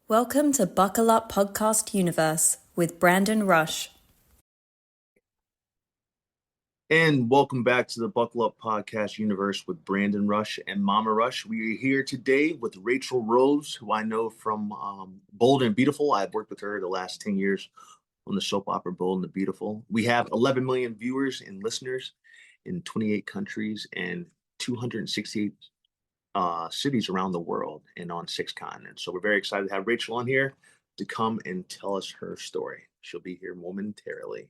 Welcome to Buckle Up Podcast Universe with Brandon Rush. And welcome back to the Buckle Up Podcast Universe with Brandon Rush and Mama Rush. We are here today with Rachel Rose, who I know from Bold and Beautiful. I've worked with her the last 10 years on the soap opera Bold and the Beautiful. We have 11 million viewers and listeners in 28 countries and 268 cities around the world and on 6 continents. So we're very excited to have Rachel on here to come and tell us her story. She'll be here momentarily.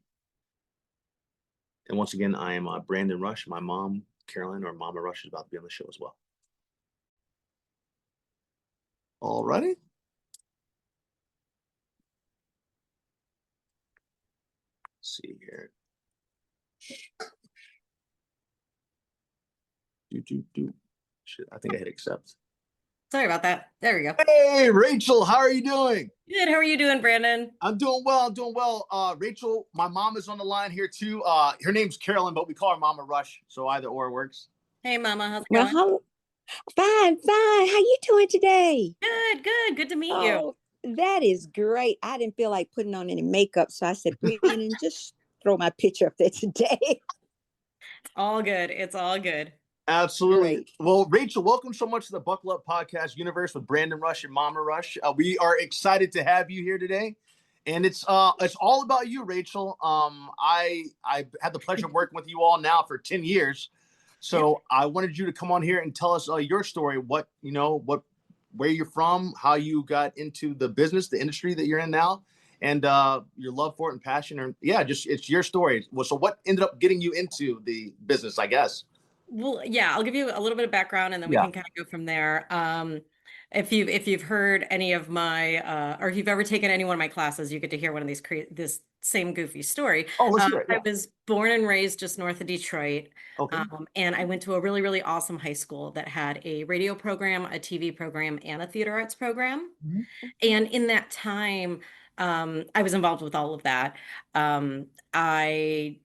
And once again, I am Brandon Rush. My mom, Carolyn, or Mama Rush, is about to be on the show as well. All righty. Let's see here. Shit, I think I hit accept. Sorry about that. There we go. Hey, Rachel, how are you doing? Good. How are you doing, Brandon? I'm doing well. Rachel, my mom is on the line here too. Her name's Carolyn, but we call her Mama Rush, so either or works. Hey, Mama. How's it going? Well, fine. How you doing today? Good to meet you. That is great. I didn't feel like putting on any makeup, so I said, Brandon, just throw my picture up there today. It's all good. Absolutely. Great. Well, Rachel, welcome so much to the Buckle Up Podcast Universe with Brandon Rush and Mama Rush. We are excited to have you here today, and it's all about you, Rachel. I had the pleasure of working with you all now for 10 years, so I wanted you to come on here and tell us your story. Where you're from, how you got into the business, the industry that you're in now, and your love for it and passion. And it's your story. Well, so what ended up getting you into the business, I guess? Well, yeah, I'll give you a little bit of background and then we can kind of go from there. If you've heard any of my or if you've ever taken any one of my classes, you get to hear one of these this same goofy story. Oh, let's hear it. Yeah. I was born and raised just north of Detroit. Okay. And I went to a really, really awesome high school that had a radio program, a TV program, and a theater arts program. Mm-hmm. And in that time, I was involved with all of that. I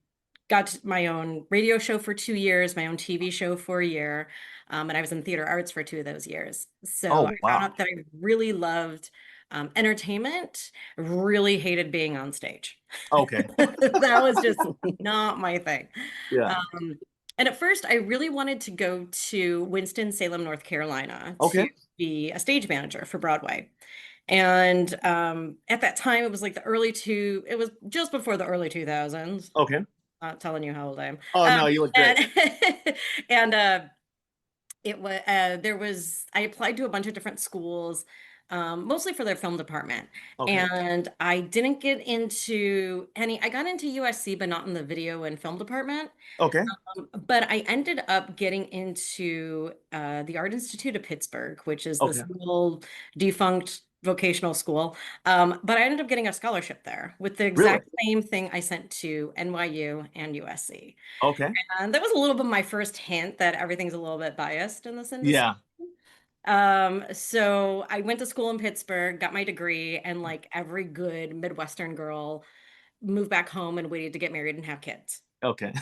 got my own radio show for 2 years, my own TV show for a year, and I was in theater arts for 2 of those years. So I found out that I really loved entertainment, really hated being on stage. Okay. That was just not my thing. Yeah. And at first, I really wanted to go to Winston-Salem, North Carolina Okay. to be a stage manager for Broadway. And at that time, it was like it was just before the early 2000s. Okay. Not telling you how old I am. Oh, no, you look great. And I applied to a bunch of different schools, mostly for their film department. Okay. And I didn't get into I got into USC, but not in the video and film department. Okay. But I ended up getting into the Art Institute of Pittsburgh, which is this little defunct vocational school. But I ended up getting a scholarship there with the exact same thing I sent to NYU and USC. Okay. And that was a little bit my first hint that everything's a little bit biased in this industry. Yeah. So I went to school in Pittsburgh, got my degree, and like every good Midwestern girl, moved back home and waited to get married and have kids. Okay.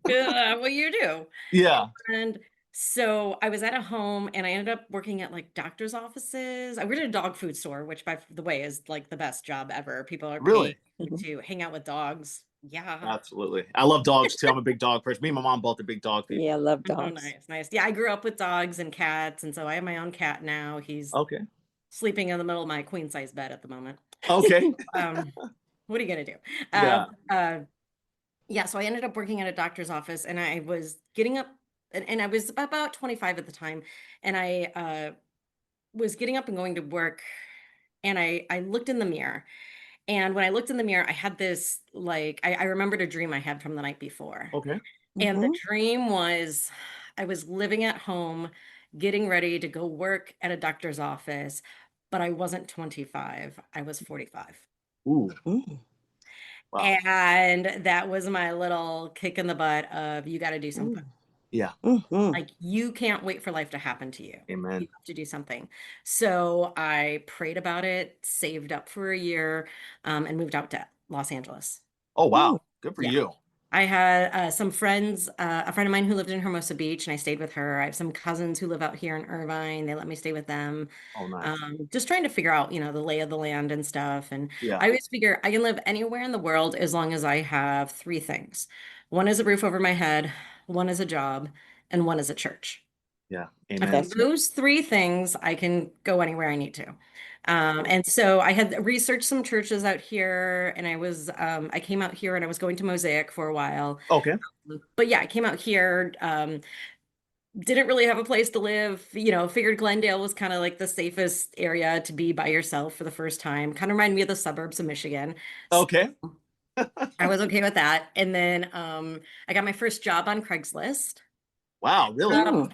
What you do. Yeah. And so I was at a home and I ended up working at like doctor's offices. I worked at a dog food store, which by the way is like the best job ever. People are Really paying to hang out with dogs. Yeah. Absolutely. I love dogs too. I'm a big dog person. Me and my mom both are big dog people. Yeah, I love Oh, dogs. nice. Yeah, I grew up with dogs and cats, and so I have my own cat now. He's sleeping in the middle of my queen size bed at the moment. Okay. What are you gonna do? So I ended up working at a doctor's office, and I was getting up, and I was about 25 at the time, and I was getting up and going to work, and I looked in the mirror, and when I looked in the mirror, I had this I remembered a dream I had from the night before. Okay. And the dream was I was living at home, getting ready to go work at a doctor's office, but I wasn't 25. I was 45. Ooh. Wow. And that was my little kick in the butt of you got to do something. Yeah. Like you can't wait for life to happen to you. Amen. You have to do something. So I prayed about it, saved up for a year, and moved out to Los Angeles. Oh, wow. Good for you. I had some friends, a friend of mine who lived in Hermosa Beach, and I stayed with her. I have some cousins who live out here in Irvine. They let me stay with them. Oh, nice. Just trying to figure out, the lay of the land and stuff. And Yeah. I always figure I can live anywhere in the world as long as I have three things. One is a roof over my head, one is a job, and one is a church. Yeah. If Amen. those three things, I can go anywhere I need to. And so I had researched some churches out here, and I came out here and I was going to Mosaic for a while. Okay. But yeah, I came out here, didn't really have a place to live, figured Glendale was kind of like the safest area to be by yourself for the first time. Kind of reminded me of the suburbs of Michigan. So Okay. I was okay with that. And then I got my first job on Craigslist. Wow, really?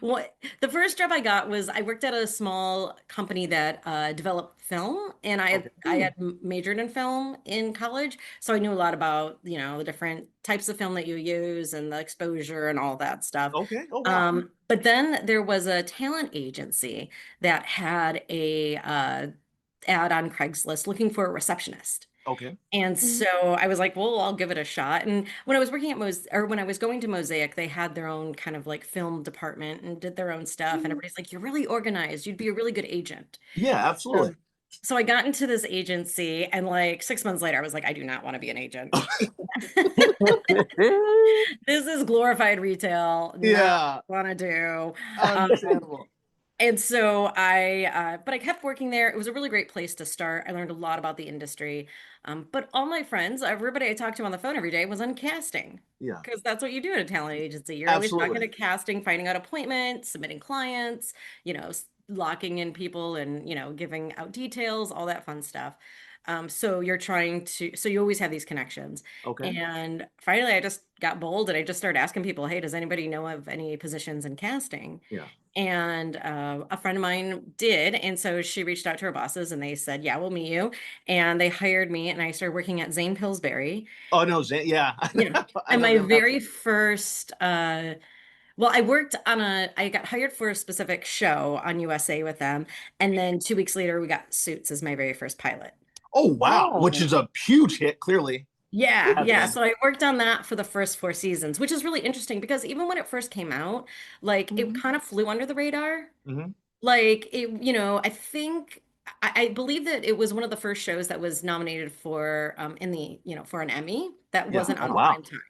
What the first job I got was I worked at a small company that developed film, and I had majored in film in college, so I knew a lot about the different types of film that you use and the exposure and all that stuff. Okay. Oh, wow. But then there was a talent agency that had a ad on Craigslist looking for a receptionist. Okay. And so I was like, well, I'll give it a shot. And when I was working at when I was going to Mosaic, they had their own kind of like film department and did their own stuff. And everybody's like, you're really organized. You'd be a really good agent. Yeah, absolutely. So I got into this agency, and like 6 months later, I was like, I do not want to be an agent. This is glorified retail. Yeah. Want to do. Understandable. And so but I kept working there. It was a really great place to start. I learned a lot about the industry. But all my friends, everybody I talked to on the phone every day was on casting. Yeah. Because that's what you do at a talent agency. You're always talking Absolutely. to casting, finding out appointments, submitting clients, locking in people and, giving out details, all that fun stuff. So you always have these connections. Okay. And finally, I just got bold and I just started asking people, hey, does anybody know of any positions in casting? Yeah. And a friend of mine did. And so she reached out to her bosses and they said, yeah, we'll meet you. And they hired me and I started working at Zane Pillsbury. Oh, no, yeah. Yeah. I And know my them. very first, I got hired for a specific show on USA with them. And then 2 weeks later, we got Suits as my very first pilot. Oh, wow. Which is a huge hit, clearly. Yeah, Okay. yeah. So I worked on that for the first 4 seasons, which is really interesting because even when it first came out, like it kind of flew under the radar. Mm-hmm. Like it, I believe that it was one of the first shows that was nominated for for an Emmy that Yeah. wasn't Oh, on wow. prime time.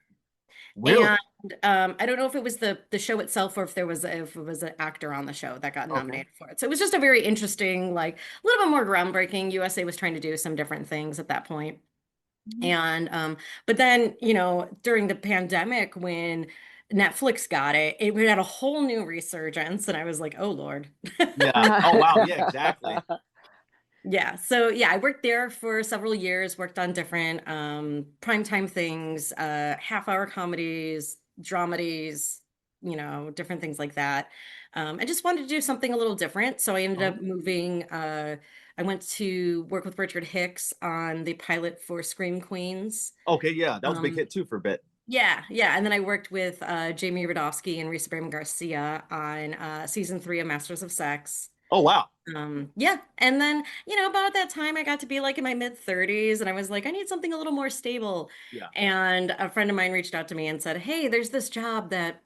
Really? And I don't know if it was the show itself or if it was an actor on the show that got nominated for it. So it was just a very interesting, like a little bit more groundbreaking. USA was trying to do some different things at that point. And but then, during the pandemic when Netflix got it, it had a whole new resurgence, and I was like, oh Lord. Yeah. Oh, wow. Yeah, exactly. Yeah. So yeah, I worked there for several years, worked on different primetime things, half-hour comedies, dramedies, different things like that. I just wanted to do something a little different. So I ended up moving. I went to work with Richard Hicks on the pilot for Scream Queens. Okay, yeah. That was a big hit too for a bit. Yeah, yeah. And then I worked with Jamie Radofsky and Risa Bram Garcia on season 3 of Masters of Sex. Oh, wow. Yeah. And then, about that time I got to be like in my mid-30s and I was like, I need something a little more stable. Yeah. And a friend of mine reached out to me and said, hey, there's this job that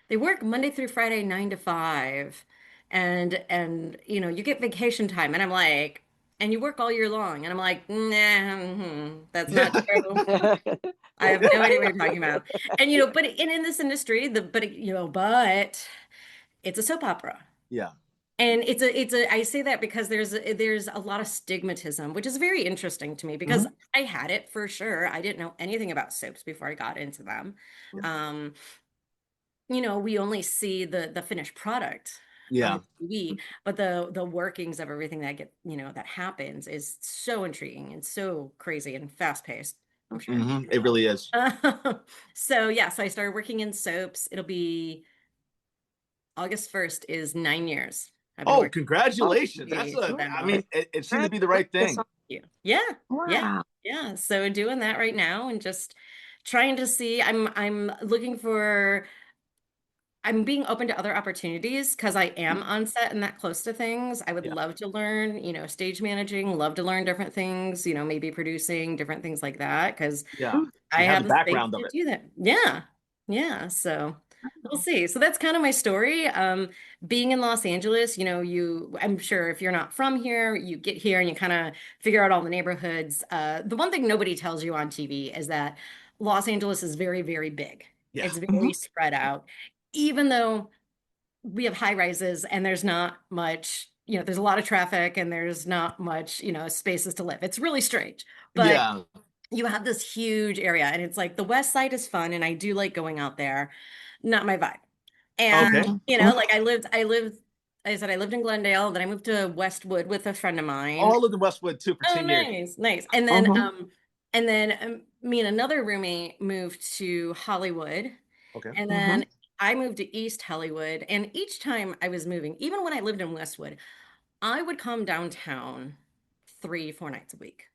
they work Monday through Friday, 9 to 5. And you get vacation time. And I'm like, and you work all year long. And I'm like, nah, that's not true. I have no idea what you're talking about. And but in this industry, but it's a soap opera. Yeah. And I say that because there's a lot of stigmatism, which is very interesting to me because I had it for sure. I didn't know anything about soaps before I got into them. We only see the finished product Yeah. on TV, but the workings of everything that happens is so intriguing and so crazy and fast paced. I'm sure. It really is. So I started working in soaps. It'll be August 1st is 9 years. Oh, congratulations. That's Yeah. it seemed to be the right thing. Yeah. Wow. Yeah. So doing that right now and just trying to see, I'm looking for I'm being open to other opportunities because I am on set and that close to things. I would Yeah. love to learn, stage managing, love to learn different things, maybe producing different things like that because Yeah. I You have have the the space background of to it. do that. Yeah. Yeah. So we'll see. So that's kind of my story. Being in Los Angeles, I'm sure if you're not from here, you get here and you kind of figure out all the neighborhoods. The one thing nobody tells you on TV is that Los Angeles is very, very big. Yeah. It's very spread out. Even though we have high rises and there's not much, there's a lot of traffic and there's not much, spaces to live. It's really strange. But Yeah. you have this huge area and it's like the west side is fun and I do like going out there. Not my vibe. Okay. And, like I said, I lived in Glendale, then I moved to Westwood with a friend of mine. I lived in Westwood too for Oh, 10 years. nice, nice. And then me and another roommate moved to Hollywood. Okay. And then I moved to East Hollywood. And each time I was moving, even when I lived in Westwood, I would come downtown 3, 4 nights a week.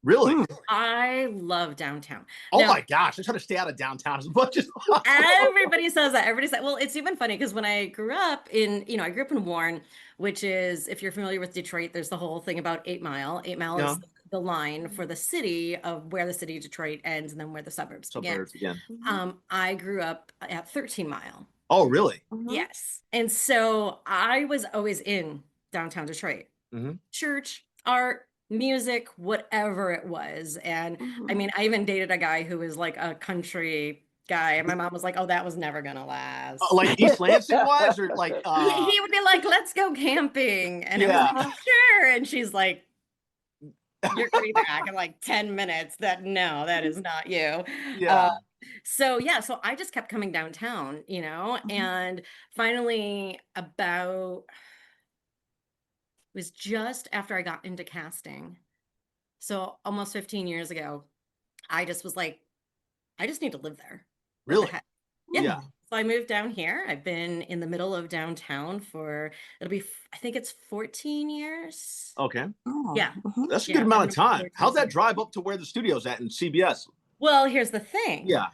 Really? I love downtown. Oh Now, my gosh. I try to stay out of downtown as much as possible. everybody says that. Everybody says, well, it's even funny because when I grew up I grew up in Warren, which is, if you're familiar with Detroit, there's the whole thing about 8 Mile. 8 Mile Yeah. is the line for the city of where the city of Detroit ends and then where the suburbs begin. I grew up at 13 Mile. Oh, really? Yes. And so I was always in downtown Detroit. Church, art, music, whatever it was. And I mean, I even dated a guy who was like a country guy. And my mom was like, oh, that was never gonna last. Like East Lansing wise, or like he would be like, let's go camping. And I was like, sure. And she's like, you're gonna be back in like 10 minutes. That is not you. Yeah. So I just kept coming downtown, and finally it was just after I got into casting. So almost 15 years ago, I just was like, I just need to live there. What the Really? heck? Yeah. So I moved down here. I've been in the middle of downtown I think it's 14 years. Okay. Yeah. That's a Yeah, good amount of I've been time. 14 How's that years. drive up to where the studio's at in CBS? Well, here's the thing. Yeah.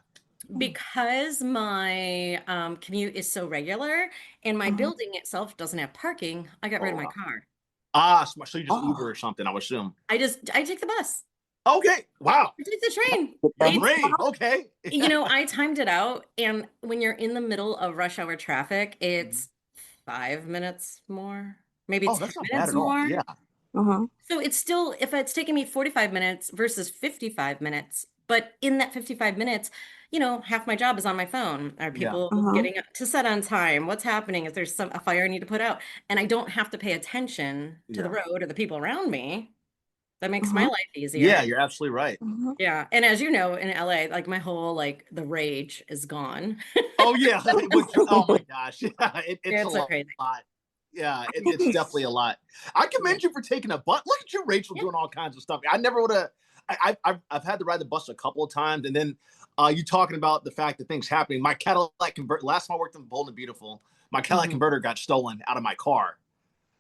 Because my commute is so regular and my building itself doesn't have parking, I got rid of my car. So you just Uber or something, I would assume. I take the bus. Okay. Wow. I take the train. Brave. Okay. I timed it out, and when you're in the middle of rush hour traffic, it's 5 minutes more, maybe 10 that's not bad minutes at all. more. Yeah. So it's still, if it's taking me 45 minutes versus 55 minutes, but in that 55 minutes, half my job is on my phone. Are people getting to set on time? What's happening? Is there a fire I need to put out? And I don't have to pay attention to the road or the people around me. That makes my life easier. Yeah, you're absolutely right. Yeah. And as you know, in LA, like my whole, the rage is gone. Oh yeah. Oh my gosh. Yeah, it's a so crazy. lot. Yeah, it's definitely a lot. I commend you for taking a bus. Look at you, Rachel, doing all kinds of stuff. I never would have. I've had to ride the bus a couple of times, and then you talking about the fact that things happening. My Cadillac converter. Last time I worked in Bold and Beautiful, my Cadillac converter got stolen out of my car.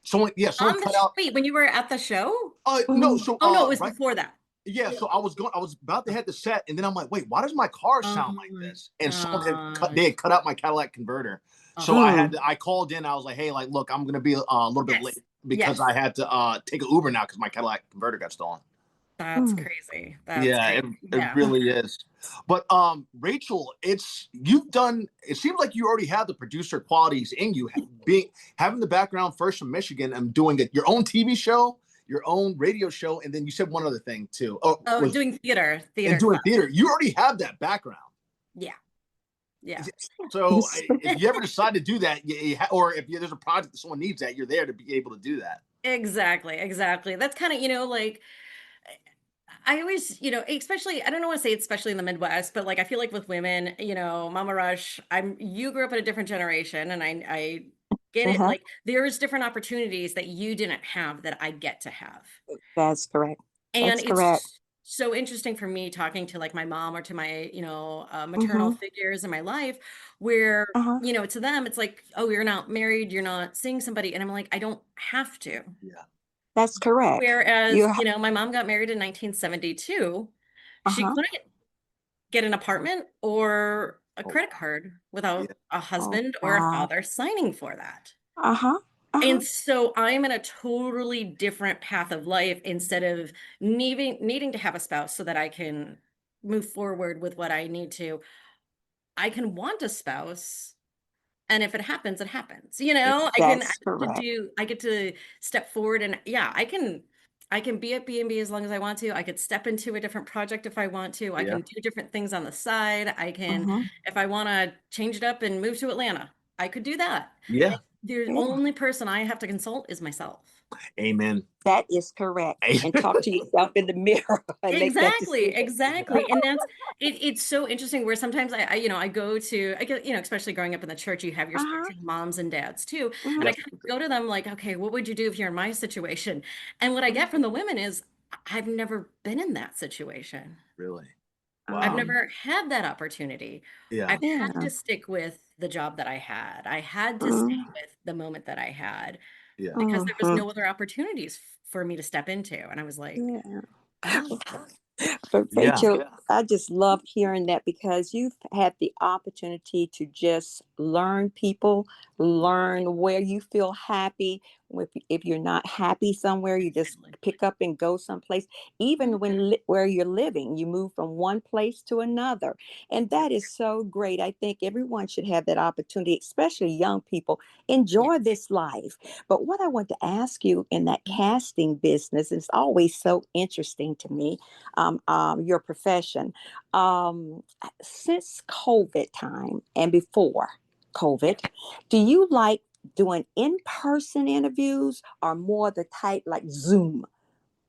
Someone cut out. Wait, when you were at the show? No. So no, it was before that. Yeah, so I was about to head the set, and then I'm like, wait, why does my car sound like this? And someone had cut out my Cadillac converter. So I called in. I was like, hey, look, I'm gonna be a little bit late because I had to take an Uber now because my Cadillac converter got stolen. That's crazy. It really is. But Rachel, it seems like you already have the producer qualities in you, having the background first from Michigan and doing your own TV show, your own radio show, and then you said one other thing too. Doing theater. And doing theater. You already have that background. Yeah. So if you ever decide to do that, or if there's a project that someone needs that, you're there to be able to do that. Exactly. That's kind of, I always, especially, I don't want to say especially in the Midwest, but I feel like with women, Mama Rush, you grew up in a different generation, and I get it. There's different opportunities that you didn't have that I get to have. That's correct. And it's so interesting for me talking to my mom or to my, maternal figures in my life where, to them, it's like, oh, you're not married, you're not seeing somebody. And I'm like, I don't have to. Yeah. That's correct. Whereas, my mom got married in 1972. She couldn't get an apartment or a Oh, credit card yeah. without a Oh, husband or a wow. father signing for that. Uh-huh. Uh-huh. And so I'm in a totally different path of life instead of needing to have a spouse so that I can move forward with what I need to. I can want a spouse, and if it happens, it happens. Yeah. That's correct. I get to step forward, and yeah, I can be at B&B as long as I want to. I could step into a different project if I want to. I Yeah. can do different things on the side. I can, Mm-hmm. if I want to change it up and move to Atlanta, I could do that. Yeah. The Yeah, only person I have to consult is myself. Amen. that is correct. And talk to yourself in the mirror and make that Exactly, decision. exactly. And it's so interesting where sometimes I go to, I get, especially growing up in the church, you have your Uh-huh. spiritual moms and dads too. And I Mm-hmm. Yep. kind of go to them like, okay, what would you do if you're in my situation? And what I get from the women is, I've never been in that situation. Really. I've Wow. never had that opportunity. Yeah. I've had Yeah. to stick with the job that I had. I had to stay Mm-hmm. with the moment that I had Yeah. because there was Mm-hmm. no other opportunities for me to step into. And I was like, Yeah. oh, But Yeah. Rachel, I just love hearing that because you've had the opportunity to just learn people, learn where you feel happy. If you're not happy somewhere, you just exactly. pick up and go someplace. Even where you're living, you move from one place to another. And that is so great. I think everyone should have that opportunity, especially young people. Yeah. Enjoy this life. But what I want to ask you in that casting business is always so interesting to me, your profession. Since COVID time and before Yeah. COVID, do you like doing in-person interviews or more the type like Zoom?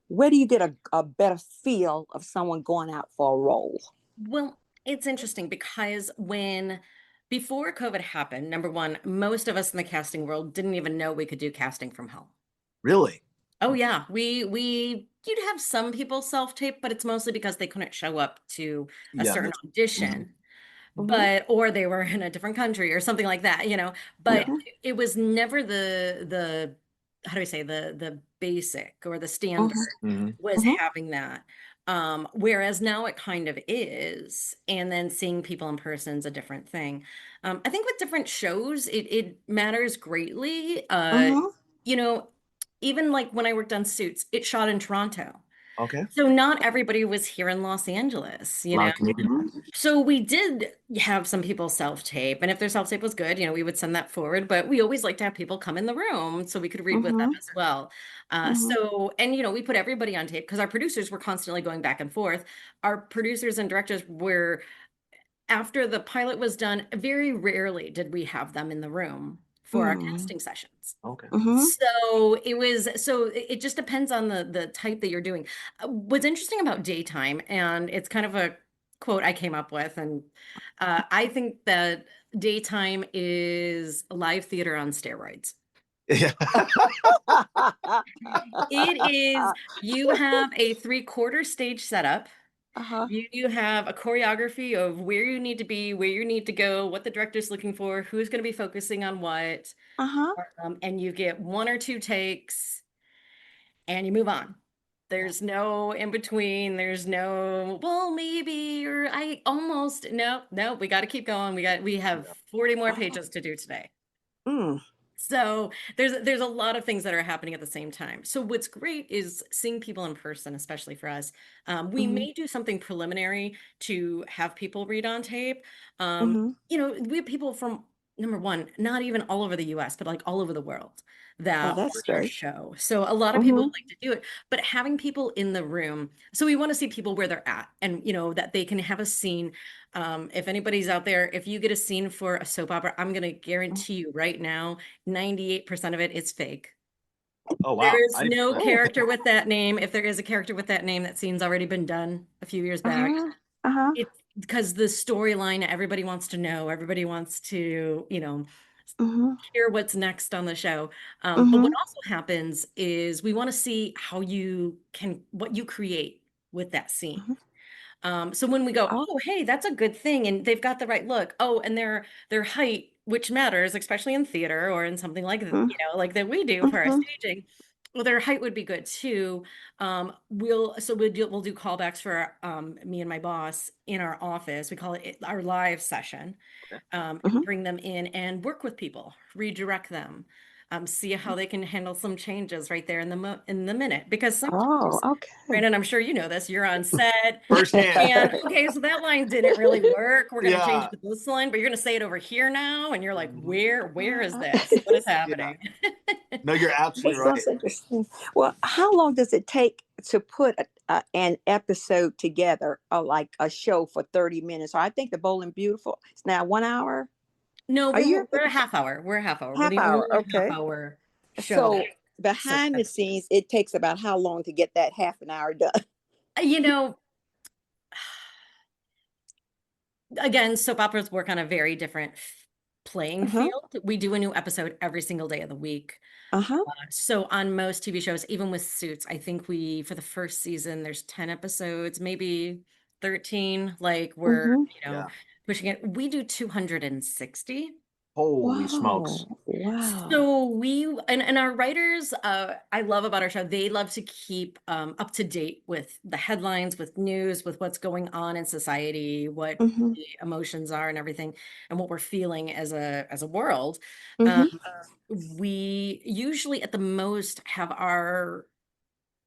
Where do you get a better feel of someone going out for a role? Well, it's interesting because before COVID happened, number one, most of us in the casting world didn't even know we could do casting from home. Really. Oh yeah, you'd have some people self-tape, but it's mostly because they couldn't show up to a Yeah. certain That's, audition, Mm-hmm. or they were in a different country or something like that. But yeah. Mm-hmm. it was never the how do I say the basic or the standard Hmm. was Mm-hmm. having that. Whereas now it kind of is, and then seeing people in person is a different thing. I think with different shows, it matters greatly. Mm-hmm. You know, even like when I worked on Suits, it shot in Toronto. Okay. So not everybody was here in Los Angeles, A lot of Canadian. Mm-hmm. so we did have some people self-tape, and if their self-tape was good, we would send that forward. But we always like to have people come in the room so we could read with them Mm-hmm. as well. Mm-hmm. And we put everybody on tape because our producers were constantly going back and forth. Our producers and directors were after the pilot was done, very rarely did we have them in the room for our Mm-hmm. casting sessions. Okay. Mm-hmm. It just depends on the type that you're doing. What's interesting about daytime, and it's kind of a quote I came up with, and I think that daytime is live theater on steroids. Yeah. It is, you have a three-quarter stage setup. Uh-huh. You have a choreography of where you need to be, where you need to go, what the director's looking for, who's going to be focusing on what. Uh-huh. And you get one or two takes and you move on. There's no in between. There's no, well, maybe, or I almost, no, we got to keep going. We have 40 more Oh. pages to do today. Mm. So there's a lot of things that are happening at the same time. So what's great is seeing people in person, especially for us. We Mm-hmm. may do something preliminary to have people read on tape. Mm-hmm. We have people from number one, not even all over the US, but like all over the world Oh, that that's watch our great. show. So a lot of people Mm-hmm. like to do it, but having people in the room. So we want to see people where they're at and that they can have a scene. If anybody's out there, if you get a scene for a soap opera, I'm going to guarantee you right now, 98% of it is fake. Oh wow. There is I didn't no know Oh. character with that name. If there is a character with that name, that scene's already been done a few years back. Uh-huh. Uh-huh. It's because the storyline, everybody wants to know, everybody wants to, Mm-hmm. hear what's next on the show. But what Mm-hmm. also happens is we want to see what you create with that scene. Mm-hmm. So when we go, Oh. oh, hey, that's a good thing, and they've got the right look. Oh, and their height, which matters, especially in theater or in something like Mm-hmm. like that we do for our Mm-hmm. staging. Well, their height would be good too. We'll do callbacks for me and my boss in our office. We call it our live session. Okay. And bring them in and work with people, redirect them, see how Mhm. they can handle some changes right there in the minute. Because Oh, sometimes, okay. Brandon, I'm sure you know this, you're on set Firsthand. and okay, so that line didn't really work. We're going to change Yeah. it to this line, but you're going to say it over here now. And you're like, Mhm. where is Uh, this? What is Yeah. happening? No, you're absolutely that's right. interesting. Well, how long does it take to put an episode together, like a show for 30 minutes? So I think the Bold and Beautiful is now 1 hour. No, Are you we're a half hour. We're a half hour. We're half the only hour? half Okay. hour show So that. So behind the scenes, it takes about how long to get that half an hour done? you know, again, soap operas work on a very different playing Uh-huh. field. We do a new episode every single day of the week. Uh-huh. So on most TV shows, even with Suits, I think for the first season, there's 10 episodes, maybe 13. Like we're, Mm-hmm. Yeah. pushing it. We do 260. Holy smokes. Wow. Wow. So and our writers, I love about our show, they love to keep up to date with the headlines, with news, with what's going on in society, what Mm-hmm. the emotions are and everything, and what we're feeling as a world. Um, Mm-hmm. we usually at the most have our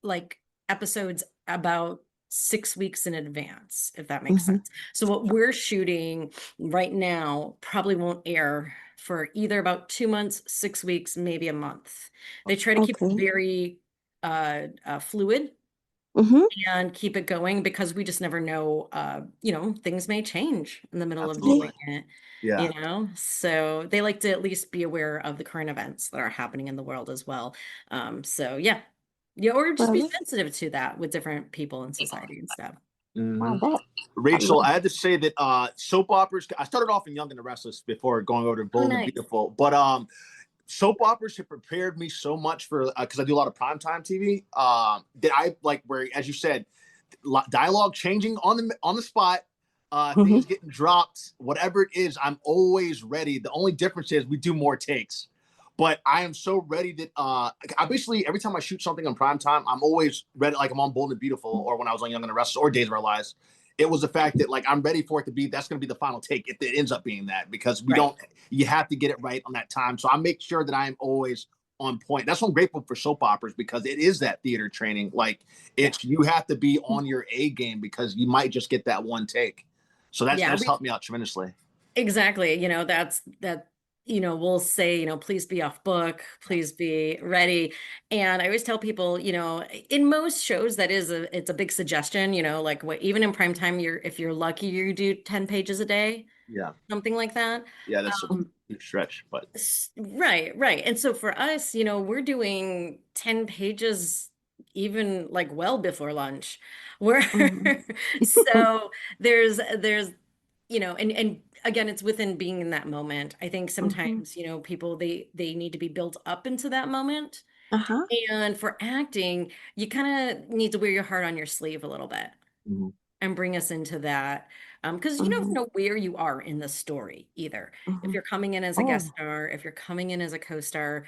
like episodes about 6 weeks in advance, if that makes Mm-hmm. sense. So what we're shooting right now probably won't air for either about 2 months, 6 weeks, maybe a month. They try to keep it Okay. very fluid Mm-hmm. and keep it going because we just never know, things may change in the middle of Absolutely. doing it, Yeah. so they like to at least be aware of the current events that are happening in the world as well. So yeah. Yeah, or just be Well, sensitive to that with different people in society and stuff. wow, Mhm. that I Rachel, love. I had to say that soap operas. I started off in Young and the Restless before going over to Oh, Bold and nice. Beautiful, but soap operas have prepared me so much for because I do a lot of primetime TV. That I like where, as you said, dialogue changing on the spot, Mm-hmm. things getting dropped, whatever it is. I'm always ready. The only difference is we do more takes. But I am so ready that I basically every time I shoot something on prime time, I'm always ready. Like I'm on Bold and Beautiful, or when I was on Young and the Restless, or Days of Our Lives. It was the fact that like I'm ready for it to be. That's going to be the final take if it ends up being that because we Right. don't. You have to get it right on that time. So I make sure that I am always on point. That's why I'm grateful for soap operas because it is that theater training. Like it's you have to be on your A game because you might just get that one take. So Yeah, that's helped me out tremendously. exactly. We'll say, please be off book, please be ready. And I always tell people, in most shows it's a big suggestion, like even in prime time, if you're lucky, you do 10 pages a day, Yeah, something like that. yeah, that's a Um, huge stretch, but Right, right. And so for us, we're doing 10 pages even like well before lunch. We're Mm-hmm. so there's and again it's within being in that moment. I think Mm-hmm. sometimes, people they need to be built up into that moment. Uh-huh. And for acting, you kind of need to wear your heart on your sleeve a little bit mhm. and bring us into that. Because you don't Mm-hmm. know where you are in the story either. If Mm-hmm. you're coming in as a guest Oh. star, if you're coming in as a co-star,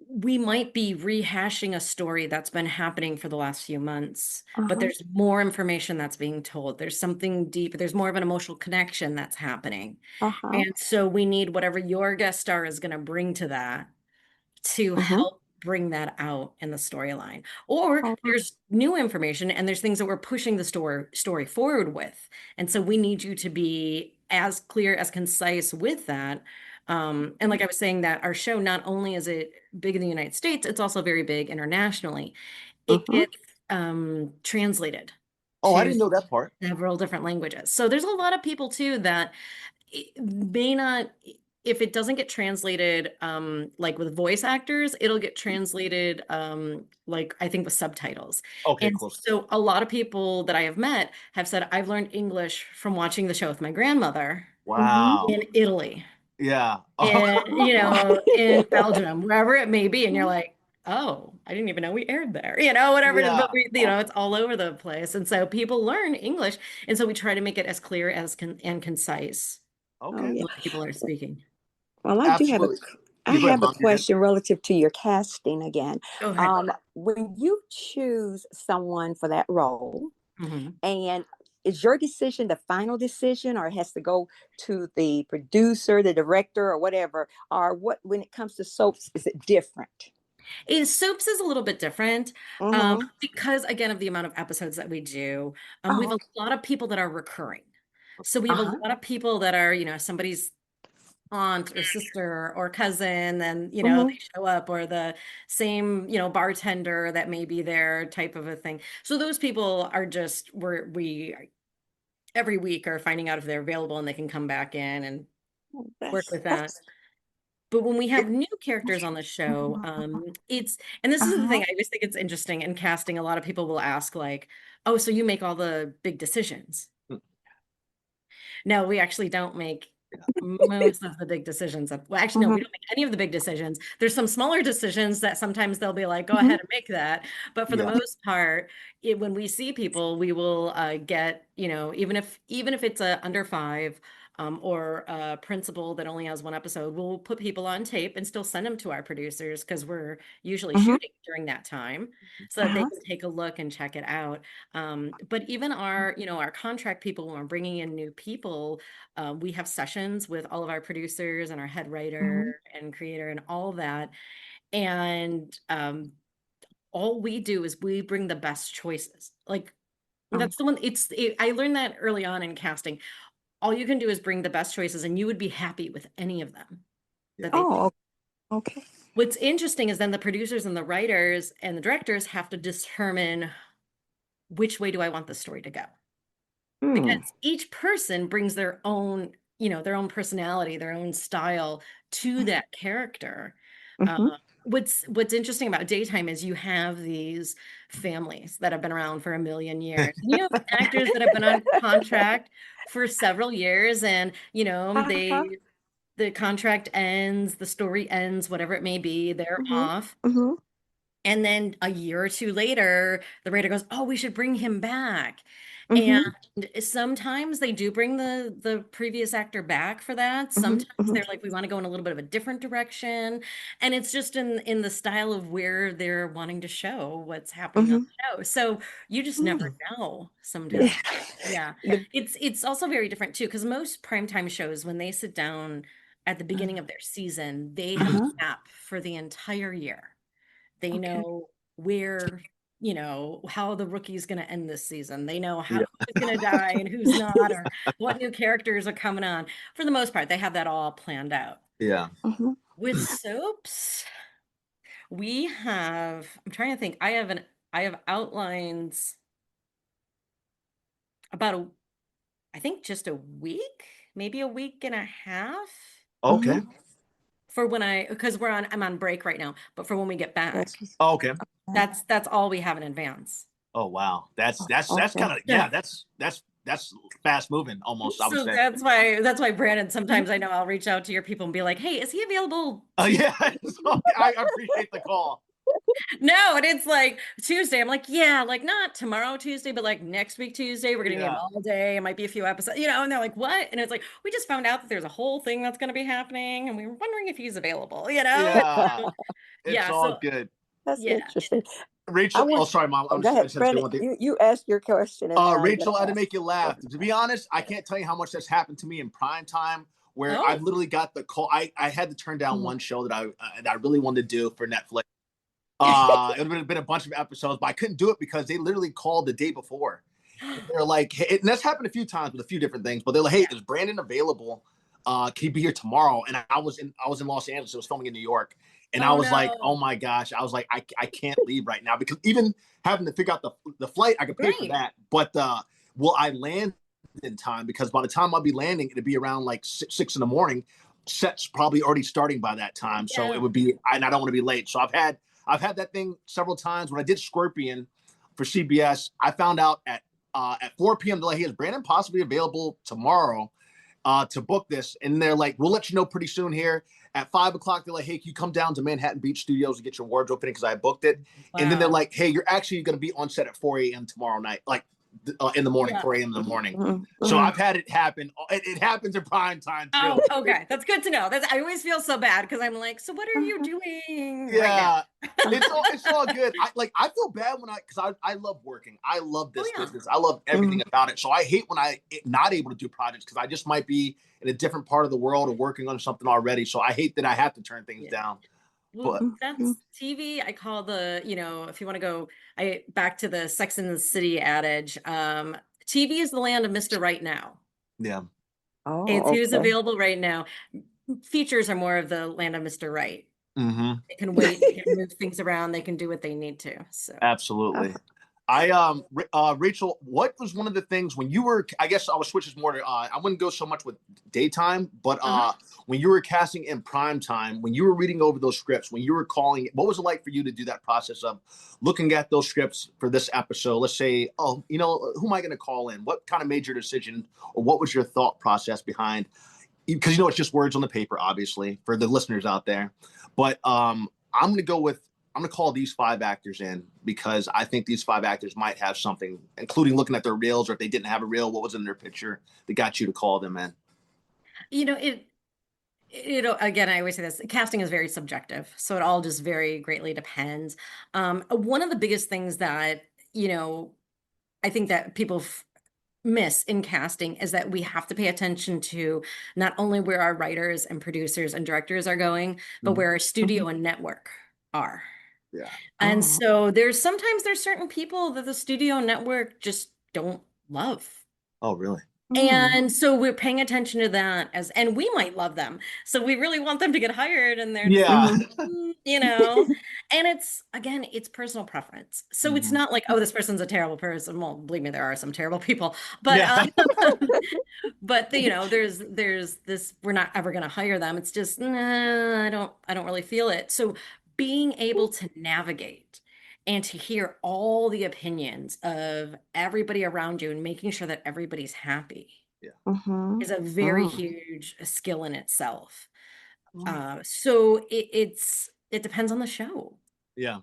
we might be rehashing a story that's been happening for the last few months, but Uh-huh. there's more information that's being told. There's something deep, there's more of an emotional connection that's happening. Uh-huh. And so we need whatever your guest star is going to bring to that to Mm-hmm. help bring that out in the storyline. Or Oh. there's new information and there's things that we're pushing the story forward with. And so we need you to be as clear, as concise with that. And like I was saying, that our show, not only is it big in the United States, it's also very big internationally. It Mm-hmm. gets translated Oh, I to didn't know that part. several different languages. So there's a lot of people too that it may not, if it doesn't get translated like with voice actors, it'll get translated like I think with subtitles. Okay, And cool. so a lot of people that I have met have said I've learned English from watching the show with my grandmother Mm-hmm. Wow. in Italy, Yeah. and in Belgium, wherever it may be, and you're Mm-hmm. like, oh, I didn't even know we aired there, whatever it is, but Yeah. it's all over the place. And so people learn English, and so we try to make it as clear as and concise Oh Okay. yeah. when people are speaking. Well, Absolutely. I You go ahead, have a Mom. Go ahead. question relative to your casting again. Go ahead. When you choose someone for that role, Mhm. and is your decision the final decision, or it has to go to the producer, the director, or whatever? Or what, when it comes to soaps, is it different? Soaps is a little bit different Mm-hmm. because, again, of the amount of episodes that we do. We Oh, have okay. a lot of people that are recurring. So we have a Uh-huh. lot of people that are, somebody's aunt or sister or cousin, and, Mm-hmm. they show up, or the same, bartender that may be there type of a thing. So those people are just, we every week are finding out if they're available and they can come back in and work with that. That's But when we it. have new characters on the show, and this is the Uh-huh. thing, I always think it's interesting in casting. A lot of people will ask, like, oh, so you make all the big decisions? No, we actually don't make most of the big decisions. Well, actually, no, we Mm-hmm. don't make any of the big decisions. There's some smaller decisions that sometimes they'll be like, go Mm-hmm. ahead and make that. But for the Yeah. most part, when we see people, we will get, even if it's a under five, or a principal that only has one episode, we'll put people on tape and still send them to our producers, because we're usually Mm-hmm. shooting during that time, so that they Uh-huh. can take a look and check it out. But even our contract people, when we're bringing in new people, we have sessions with all of our producers and our head writer Mm-hmm. and creator and all that. And all we do is we bring the best choices. Like, that's the one. I learned that early on in casting. All you can do is bring the best choices, and you would be happy with any of them that they pick. Oh, okay. What's interesting is then the producers and the writers and the directors have to determine, which way do I want the story to go? Hmm. Because each person brings their own personality, their own style to that character. Uh, Mm-hmm. what's interesting about daytime is you have these families that have been around for a million years. And you have actors that have been on contract for several years, and Uh-huh. the contract ends, the story ends, whatever it may be, they're Mm-hmm. off. Mm-hmm. And then a year or two later, the writer goes, "Oh, we should bring him back." And Mm-hmm. sometimes they do bring the previous actor back for that. Mm-hmm. Sometimes Mm-hmm. they're like, we want to go in a little bit of a different direction. And it's just in the style of where they're wanting to show what's happening on Mm-hmm. the show. So you just never Hmm. know Yeah. sometimes. Yeah. The- It's also very different too, because most primetime shows, when they sit down at the beginning of their season, they have uh-huh. a map for the entire year. They Okay. know where, how the rookie's going to end this season. They know Yeah. who's going to die and who's not, or what new characters are coming on. For the most part, they have that all planned out. Yeah. Mm-hmm. With soaps, I'm trying to think. I have outlines about I think just a week, maybe a week and a half, Mm-hmm. Okay. for because I'm on break right now, but for when we get back. That's Okay. That's all we have in advance. Oh wow. That's okay. kind of, yeah, that's fast moving almost, I would So say. that's why Brandon, Mhm. sometimes I know I'll reach out to your people and be like, "Hey, is he available?" Yeah. So, I appreciate the call. No, and it's like Tuesday. I'm like, yeah, like not tomorrow Tuesday, but like next week Tuesday. We're gonna need him Yeah. all day. It might be a few episodes, and they're like, what? And it's like, we just found out that there's a whole thing that's gonna be happening, and we were wondering if he's available. Yeah. So, It's yeah. all So good. That's yeah. interesting. I Rachel, oh want. sorry, Mom. Oh, go I ahead, just had to say Brandon. one thing. You ask your question, and then I'm Rachel, I had gonna to ask. make you laugh. To be honest, I can't tell you how much that's happened to me in prime time, where I've Oh, literally got the call. I had to turn down Mhm. one show that I really wanted to do for Netflix. It would have been a bunch of episodes, but I couldn't do it because they literally called the day before. They're like, hey, and that's happened a few times with a few different things, but they're like, hey, yeah. is Brandon available? Can he be here tomorrow? And I was in Los Angeles. I was filming in New York. And I Oh was like, oh no. my gosh. I was like, I can't leave right now, because even having to figure out the flight, I could pay for Right. that. But will I land in time? Because by the time I'll be landing, it'd be around like six in the morning. Set's probably already starting by that time. So it Yeah. would be, and I don't want to be late. So I've had that thing several times. When I did Scorpion for CBS, I found out at 4 p.m. they're like, hey, is Brandon possibly available tomorrow to book this? And they're like, we'll let you know pretty soon here. At 5 o'clock, they're like, hey, can you come down to Manhattan Beach Studios and get your wardrobe fitting, because I booked it. And then they're Wow. like, hey, you're actually going to be on set at 4 a.m. tomorrow night. Like in the morning, Yeah. 4 a.m. in the morning. Mhm, So mhm. I've had it happen. It happens in prime time too. Oh, okay. That's good to know. I always feel so bad because I'm like, so what are you doing right now? Yeah, it's all good. I feel bad when because I love working. I love this yeah. business. I love everything about it. So I hate when not able to do projects because I just might be in a different part of the world or working on something already. So I hate that I have to turn things Yeah. down. Well, But that's TV. I call if you want to go back to the Sex and the City adage, TV is the land of Mr. Right Now. yeah, It's Oh, who's okay. available right now. Features are more of the land of Mr. Right. hmm They can wait, they can move things around, they can do what they need to. So absolutely. Rachel, what was one of the things when you were? I guess I was switches more to. I wouldn't go so much with daytime, but when you were casting in prime time, when you were reading over those scripts, when you were calling, what was it like for you to do that process of looking at those scripts for this episode? Let's say, oh, who am I going to call in? What kind of made your decision, or what was your thought process behind? Because it's just words on the paper, obviously, for the listeners out there. But I'm going to call these 5 actors in because I think these 5 actors might have something, including looking at their reels, or if they didn't have a reel, what was in their picture that got you to call them in. Again, I always say this, casting is very subjective. So it all just very greatly depends. One of the biggest things that, I think that people miss in casting is that we have to pay attention to not only where our writers and producers and directors are going, but where our studio and network are. Yeah. And Oh, so sometimes there's certain people that the studio network just don't love. Oh, really? And so we're paying attention to that and we might love them. So we really want them to get hired and they're just Yeah. and it's personal preference. So it's Mhm. not like, oh, this person's a terrible person. Well, believe me, there are some terrible people, but, Yeah. but there's this, we're not ever going to hire them. It's just, nah, I don't really feel it. So being able to navigate and to hear all the opinions of everybody around you and making sure that everybody's happy mhm. is a very Mm. huge skill in itself. Mm. So it depends on the show. Yeah.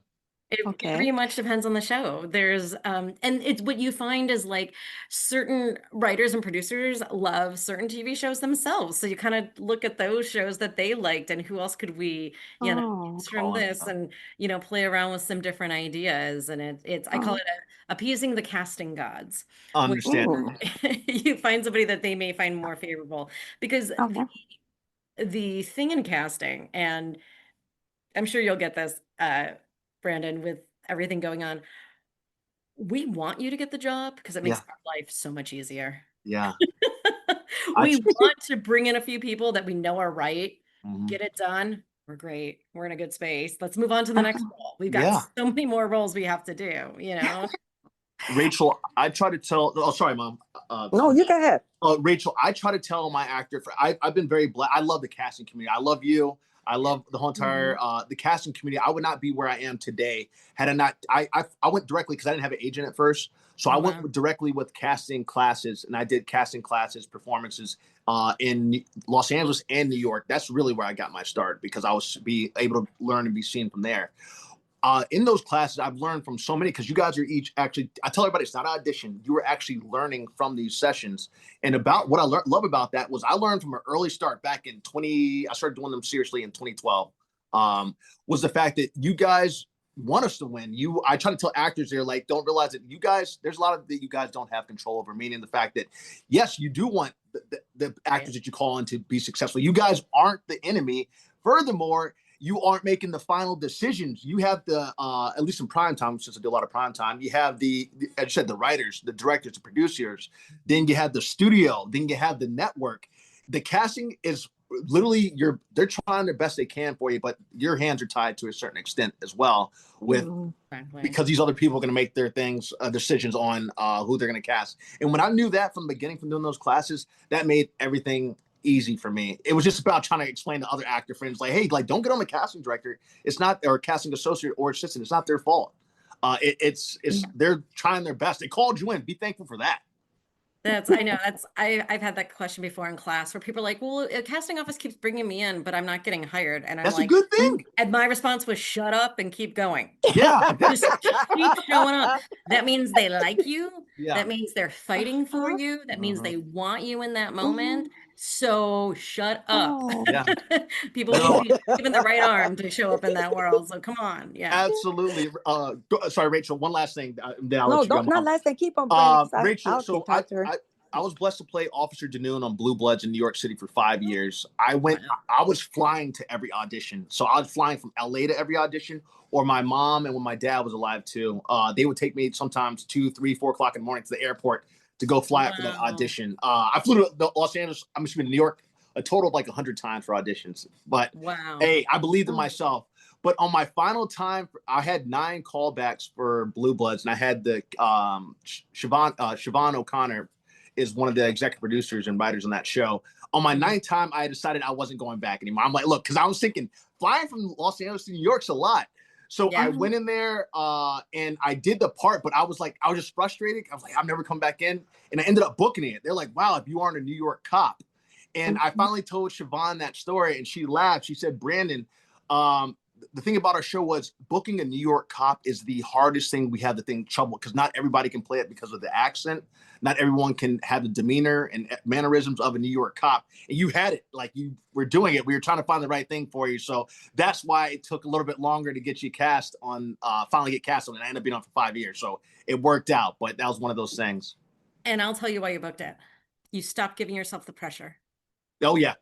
It Okay. very much depends on the show. There's and it's what you find is like certain writers and producers love certain TV shows themselves. So you kind of look at those shows that they liked and who else could we, Oh, use from Call this them. and play around with some different ideas. And it's I call oh. it appeasing the casting gods. When Understand. Mm. you find somebody that they may find more favorable because Okay. the thing in casting, and I'm sure you'll get this, Brandon, with everything going on. We want you to get the job because it makes Yeah. our life so much easier. Yeah. I. We want to bring in a few people that we know are right, Mhm. get it done. We're great. We're in a good space. Let's move on to the next role. We've got Yeah. so many more roles we have to do. Rachel, I try to tell. Oh, sorry, Mom. No, you go ahead. Rachel, I try to tell my actor. I've been very blessed. I love the casting community. I love you. I love the whole entire the casting community. I would not be where I am today had I not. I went directly because I didn't have an agent at first, so I Oh, went wow. directly with casting classes, and I did casting classes, performances in Los Angeles and New York. That's really where I got my start because I was be able to learn and be seen from there. In those classes, I've learned from so many because you guys are each actually. I tell everybody it's not audition. You are actually learning from these sessions. And about what I love about that was I learned from an early start back in 20. I started doing them seriously in 2012. Was the fact that you guys want us to win. I try to tell actors they're like, don't realize that you guys. There's a lot of that you guys don't have control over. Meaning the fact that yes, you do want the actors that you call in to be successful. You guys aren't the enemy. Furthermore, you aren't making the final decisions. You have the, at least in prime time, since I do a lot of prime time, you have as you said, the writers, the directors, the producers. Then you have the studio. Then you have the network. The casting is literally they're trying their best they can for you, but your hands are tied to a certain extent as well with Exactly. because these other people are going to make their decisions on who they're going to cast. And when I knew that from the beginning, from doing those classes, that made everything easy for me. It was just about trying to explain to other actor friends, like, hey, like, don't get on the casting director. It's not, or casting associate or assistant. It's not their fault. It's they're trying their best. They called you in. Be thankful for that. I know I've had that question before in class where people are like, well, a casting office keeps bringing me in, but I'm not getting hired. And I'm That's a like, good thing. and my response was shut up and keep going. Yeah. Just keep showing up. That means they like you. Yeah. That means they're fighting for Uh-huh. you. That means they want you in that Mhm. moment. So shut up. Oh. Yeah. People need to No, be given the right arm to show up in that world. So come on. Yeah. absolutely. Sorry, Rachel. One last thing, then I'll No, let you go, don't not Mom. last thing. Keep on, Brandon, because Rachel. I can So I, talk to her. I I was blessed to play Officer Danoon on Blue Bloods in New York City for 5 years. I went. Wow. I was flying to every audition. So I was flying from LA to every audition. Or my mom, and when my dad was alive too, they would take me sometimes 2, 3, 4 o'clock in the morning to the airport to go fly out for that Wow. audition. I flew to Los Angeles. I'm excuse me, New York a total of like 100 times for auditions. But Wow. hey, I believed in Mm. myself. But on my final time, I had 9 callbacks for Blue Bloods, and I had the Siobhan O'Connor is one of the executive producers and writers on that show. On my Mhm. 9th time, I decided I wasn't going back anymore. I'm like, look, because I was thinking flying from Los Angeles to New York's a lot. So I Yeah. went in there and I did the part, but I was just frustrated. I was like, I'm never come back in. And I ended up booking it. They're like, wow, if you aren't a New York cop. And I Mhm. finally told Siobhan that story, and she laughed. She said, Brandon, the thing about our show was booking a New York cop is the hardest thing we have to think trouble because not everybody can play it because of the accent. Not everyone can have the demeanor and mannerisms of a New York cop. And you had it, like you were doing it. We were trying to find the right thing for you. So that's why it took a little bit longer to get you cast on, finally get cast on it. I ended up being on for 5 years. So it worked out, but that was one of those things. And I'll tell you why you booked it. You stopped giving yourself the pressure. Oh, yeah.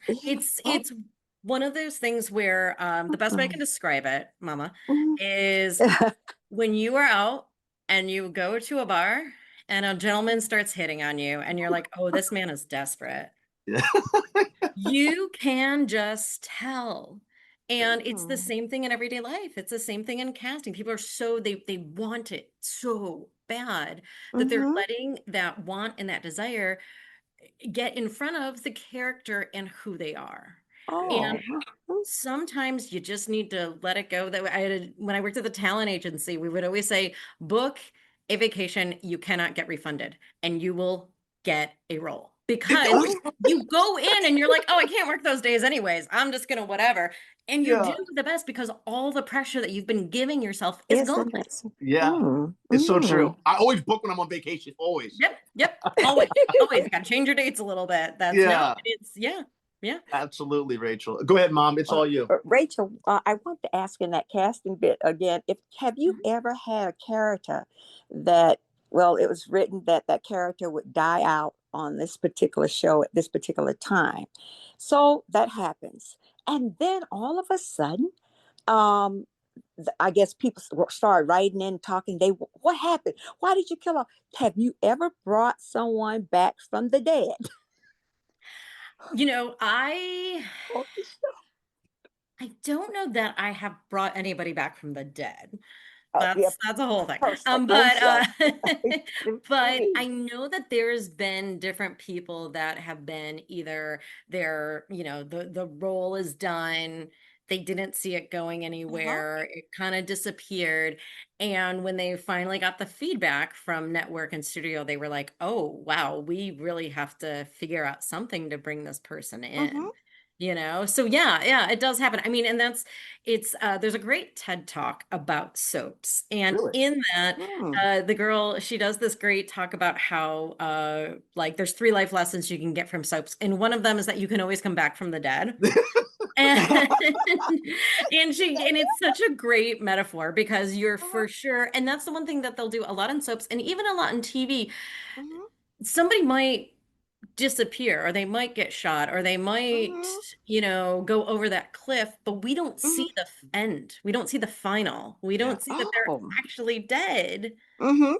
Yeah. It's one of those things where the best way I can describe it, Mama, Mhm. is when you are out and you go to a bar and a gentleman starts hitting on you and you're like, oh, this man is desperate. Yeah. You can just tell. And it's the Mhm. same thing in everyday life. It's the same thing in casting. People are so they want it so bad that they're Mhm. letting that want and that desire get in front of the character and who they are. And Oh. Mhm. sometimes you just need to let it go. That when I worked at the talent agency, we would always say, book a vacation you cannot get refunded, and you will get a role. It's Because always, Oh, you go in and you're like, oh, I can't work those days anyways. I'm just gonna whatever. And you do yeah. the best because all the pressure that you've been giving yourself is gone. isn't it? Yeah. Mm. It's so true. Mm. I always book when I'm on vacation, always. Yep, yep. Always, always. You gotta change your dates a little bit. That's no, Yeah. it's yeah, yeah. Absolutely, Rachel. Go ahead, Mom. It's all you. Rachel, I want to ask in that casting bit again, if have you ever had a character that, well, it was written that that character would die out on this particular show at this particular time. So that happens. And then all of a sudden, um, I guess people start writing in, talking. What happened? Why did you kill her? Have you ever brought someone back from the dead? You know, I Oh, I don't know that I have brought anybody back from the dead. yeah, That's a whole thing. personally, no But show. but Please. I know that there's been different people that have been either the role is done, they didn't see it going Uh-huh. anywhere, it kind of disappeared. And when they finally got the feedback from network and studio, they were like, oh wow, we really have to figure out something to bring this person Mm-hmm. in. So yeah, it does happen. I mean, and there's a great TED talk about soaps, and Really? in that Mm. the girl, she does this great talk about how like there's 3 life lessons you can get from soaps, and one of them is that you can always come back from the dead. And and it's such a great metaphor because you're for sure, and that's the one thing that they'll do a lot in soaps and even a lot in TV. Mhm, Somebody might disappear, or they might get shot, or they might, mhm, go over that cliff, but we don't see mhm. the end. We don't see the final. We Yeah. don't see that they're Oh. actually dead Mhm,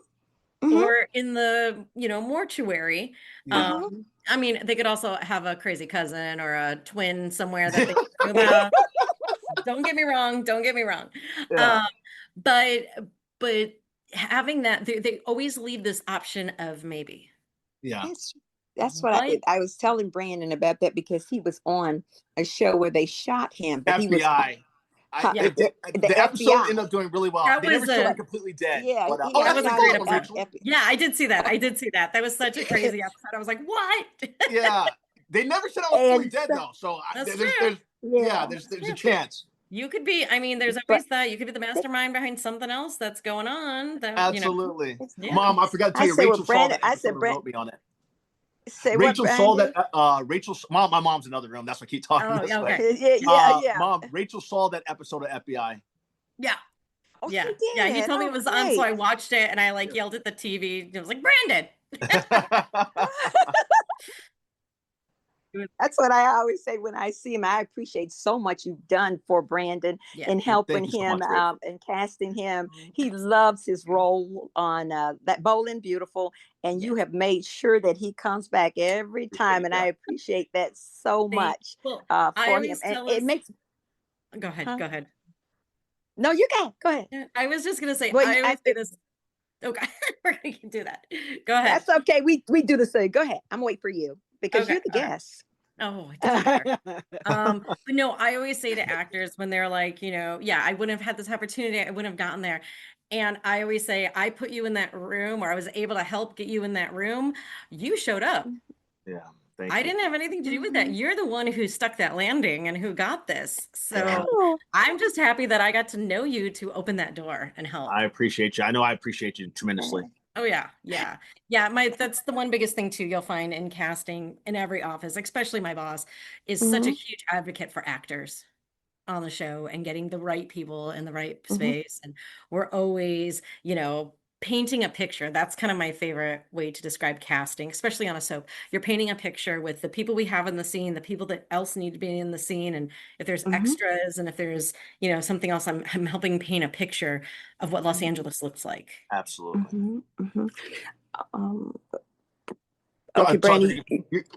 mhm, or in the, mortuary. Yeah. Um, mhm. I mean, they could also have a crazy cousin or a twin somewhere that they don't know about. Don't get me wrong. Don't get me wrong. Yeah. Um, but but having that, they always leave this option of maybe. Yeah. That's that's what What? I was telling Brandon about that because he was on a show where they shot him, but he was FBI. I Yeah. the the episode FBI. ended up doing really well. That They never was showed him a completely dead. Yeah, But he that that's was what a you FBI. great called him, episode. Rachel. Yeah, I did see that. I did see that. That was such a crazy episode. I was like, what? Yeah. They never said I was fully And dead so, though. So That's there's true. yeah, yeah. there's That's a true. chance. You could be, I mean, there's But always that. You could be the they, mastermind behind something else that's going on that, Absolutely. yeah. Mom, I forgot to tell I you, said, well, Rachel saw Brandon, that I episode said, and Brand, wrote me on it. say what, Rachel saw that Brandon? Mom, my mom's in another room. That's why I keep talking Oh, this yeah, way. okay. Yeah. Mom, Rachel saw that episode of FBI. Yeah. Oh, she Yeah. Yeah. He did. told me Oh, it was on, so great. I watched it and I like Yeah. yelled at the TV. It was like, Brandon. It was- That's what I always say when I see him. I appreciate so much you've done for Brandon Yeah. in helping Thank you so him much, Rachel. and casting him. He Yes. loves his role on that Bowling Beautiful, and Yeah. you have made sure that he comes back every time, Appreciate and I that. appreciate that so much Well, I for him. always And tell it us, makes, go ahead, huh? go ahead. No, you can go ahead. Yeah, I was just gonna say, Well, I always say this. Okay, we're gonna do that. Go ahead. that's okay. We do the same. Go ahead. I'm waiting for you because Okay, you're the all right. guest. Oh, it doesn't matter. But no, I always say to actors when they're like, yeah, I wouldn't have had this opportunity, I wouldn't have gotten there. And I always say, I put you in that room, or I was able to help get you in that room. You showed up. Yeah, thank I you. didn't have anything to do with that. Mhm. You're the one who stuck that landing and who got this. Yeah, So Oh, I'm just happy that I got to know you to open that door and help. I appreciate you. I know I appreciate you tremendously. Oh yeah, yeah. Yeah, that's the one biggest thing too you'll find in casting in every office, especially my boss, is such a mhm, huge advocate for actors on the show and getting the right people in the right mhm, space. And we're always, painting a picture. That's kind of my favorite way to describe casting, especially on a soap. You're painting a picture with the people we have in the scene, the people that else need to be in the scene, and if there's mhm, extras and if there's, something else, I'm helping paint a picture of what Los mhm, Angeles looks like. Absolutely. mhm, mhm. Um, I'm okay, sorry. Brandy,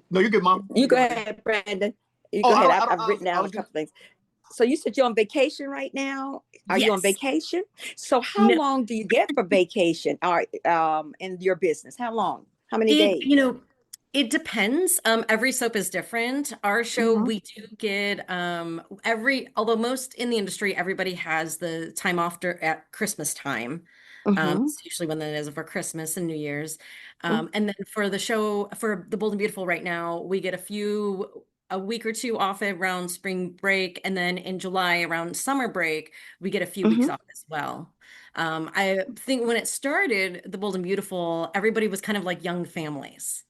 No, you're good, Mom. you You're go good, baby. ahead, Brandon. You Oh, go I ahead. don't, I've, I don't, I've written I down a was gonna. couple things. So you said you're on vacation right now. Are you on Yes. vacation? So how No, long do you get for vacation? Or in your business? How long? How many it, days? you know, it depends. Every soap is different. Our show, Mm-hmm, we do get although most in the industry, everybody has the time off at Christmas time. mm-hmm, It's usually when that is for Christmas and New Year's. mm-hmm, And then for the show, for the Bold and Beautiful right now, we get a week or two off around spring break. And then in July, around summer break, we get a few weeks mm-hmm, off as well. I think when it started, the Bold and Beautiful, everybody was kind of like young families.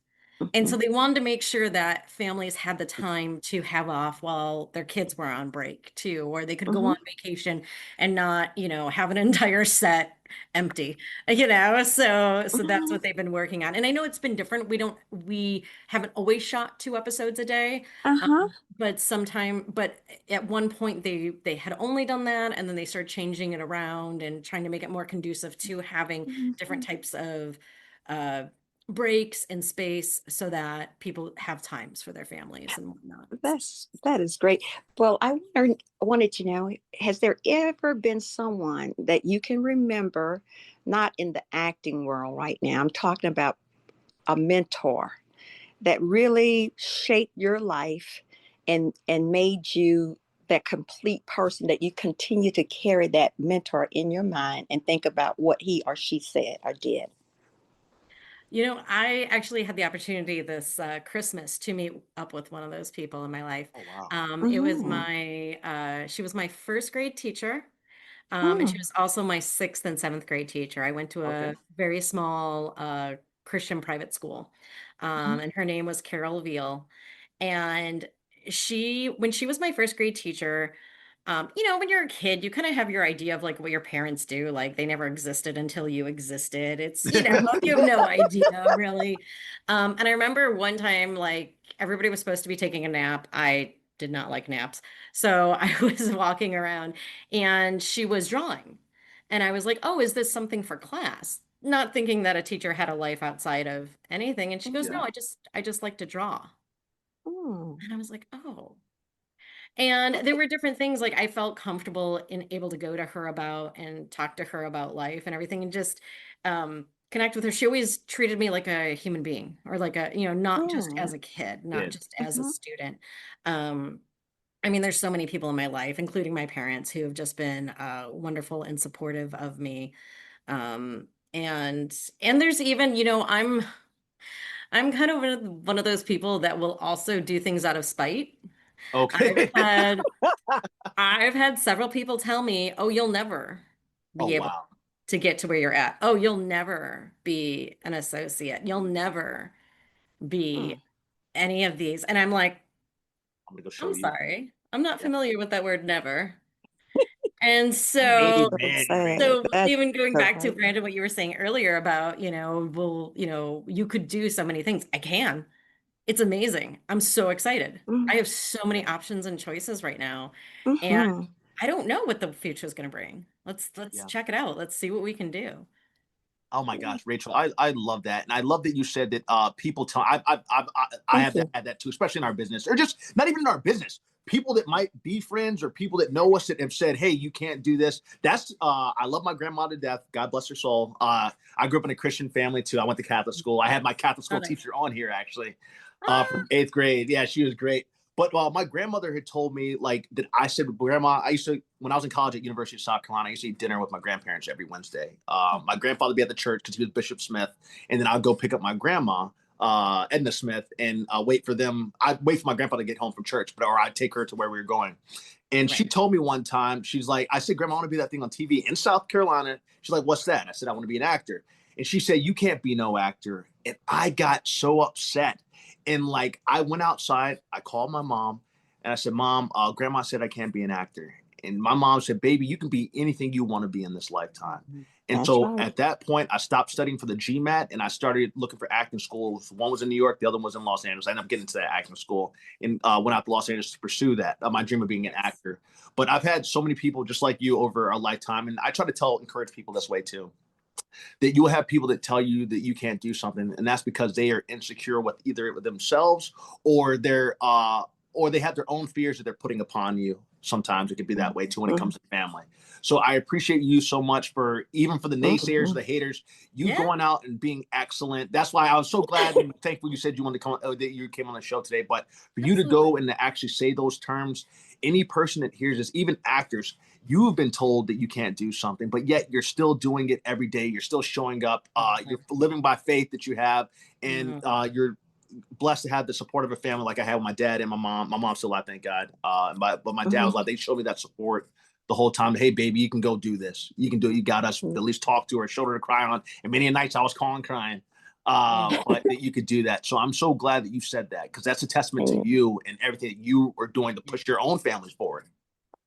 And mm-hmm, so they wanted to make sure that families had the time to have off while their kids were on break too, or they could go mm-hmm, on vacation and not, have an entire set empty, so that's mm-hmm. what they've been working on. And I know it's been different. We haven't always shot 2 episodes a day. Uh-huh. But at one point they had only done that, and then they started changing it around and trying to make it more conducive to having different Mhm. types of uh breaks and space so that people have times for their families and whatnot. That is great. Well, I wanted to know, has there ever been someone that you can remember, not in the acting world right now, I'm talking about a mentor that really shaped your life and made you that complete person that you continue to carry that mentor in your mind and think about what he or she said or did? I actually had the opportunity this Christmas to meet up with one of those people in my life. Oh, wow. It was Mm-hmm. she was my first grade teacher. And she Mm, was also my sixth and seventh grade teacher. I went to Okay. a very small Christian private school. mhm, And her name was Carol Veal. And when she was my first grade teacher, when you're a kid, you kind of have your idea of like what your parents do. Like they never existed until you existed. You have no idea really. And I remember one time, like everybody was supposed to be taking a nap. I did not like naps. So I was walking around and she was drawing. And I was like, oh, is this something for class? Not thinking that a teacher had a life outside of anything. And she goes, no, Yeah. I just like to draw. mm, And I was like, oh. And there were different things like I felt comfortable and able to go to her about and talk to her about life and everything and just connect with her. She always treated me like a human being or like not just mm, as a kid, not Yeah. just as a mhm. student. Um, I mean, there's so many people in my life, including my parents, who have just been wonderful and supportive of me. And there's even, I'm kind of one of those people that will also do things out of spite. I've Okay. had I've had several people tell me, "Oh, you'll never Oh, be able wow. to get to where you're at. Oh, you'll never be an associate. You'll never be Mm. any of these." And I'm like, I'm gonna go show "I'm you. sorry. I'm not Yeah. familiar with that word never." And That's so so Amen, sad. Rachel. so That's even going so back to sad. Brandon, what you were saying earlier about, well, you could do so many things. I can. It's amazing. I'm so excited. I Mm. have so many options and choices right now, and Mm-hmm. I don't know what the future is going to bring. Let's Yeah. check it out. Let's see what we can do. Oh my gosh, Rachel, I love that, and I love that you said that. People tell I Thank have you. had that too, especially in our business, or just not even in our business. People that might be friends or people that know us that have said, "Hey, you can't do this." That's I love my grandma to death. God bless her soul. I grew up in a Christian family too. I went to Catholic school. I had my Catholic Oh, school nice. teacher on here actually, from Ah, 8th grade. Yeah, she was great. But my grandmother had told me like that. I said, Grandma, I used to when I was in college at University of South Carolina, I used to eat dinner with my grandparents every Wednesday. My grandfather would be at the church because he was Bishop Smith, and then I'd go pick up my grandma, Edna Smith, and wait for them. I'd wait for my grandpa to get home from church, or I'd take her to where we were going. And she right. told me one time, she's like, I said, Grandma, I want to be that thing on TV in South Carolina. She's like, what's that? I said, I want to be an actor. And she said, you can't be no actor. And I got so upset. And like, I went outside, I called my mom, and I said, Mom, Grandma said I can't be an actor. And my mom said, baby, you can be anything you want to be in this lifetime. And That's so right. at that point, I stopped studying for the GMAT and I started looking for acting schools. One was in New York, the other one was in Los Angeles. I ended up getting into that acting school and went out to Los Angeles to pursue that, my dream of being an Yes. actor. But I've had so many people just like you over a lifetime. And I try to encourage people this way too, that you will have people that tell you that you can't do something. And that's because they are insecure with either themselves or or they have their own fears that they're putting upon you. Sometimes it could be that way too when it Mm-hmm. comes to family. So I appreciate you so much for even for the naysayers, Mm-hmm. the haters, you Yeah. going out and being excellent. That's why I was so glad and thankful you said you wanted to come that you came on the show today. But for you to Absolutely. go and to actually say those terms, any person that hears this, even actors, you've been told that you can't do something, but yet you're still doing it every day. You're still showing up. You're living by faith that you have, and Mhm. you're blessed to have the support of a family like I have with my dad and my mom. My mom's still alive, thank God. But my dad was Mm-hmm. like, they showed me that support the whole time. Hey, baby, you can go do this. You can do it. You got us. At least talk to her, shoulder to cry on. And many nights I was calling, crying. Mhm. But that you could do that. So I'm so glad that you said that because that's a testament to Yeah. you and everything that you are doing to push your own families forward.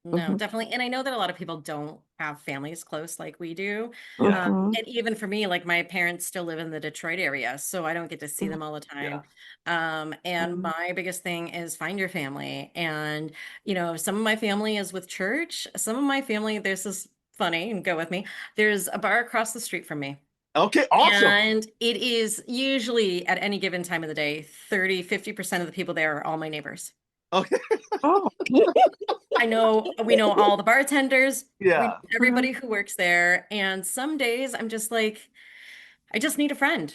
No, Mm-hmm. definitely. And I know that a lot of people don't have families close like we do. Yeah. Mm-hmm. And even for me, like my parents still live in the Detroit area, so I don't get to see them all the Yeah. time. And Mm-hmm. my biggest thing is find your family. And, some of my family is with church. Some of my family, this is funny, and go with me. There's a bar across the street from me. Okay. Awesome. And it is usually at any given time of the day, 50% of the people there are all my neighbors. Okay. Oh. We know all the bartenders, we know Yeah. Mm-hmm. everybody who works there. And some days I'm just like, I just need a friend.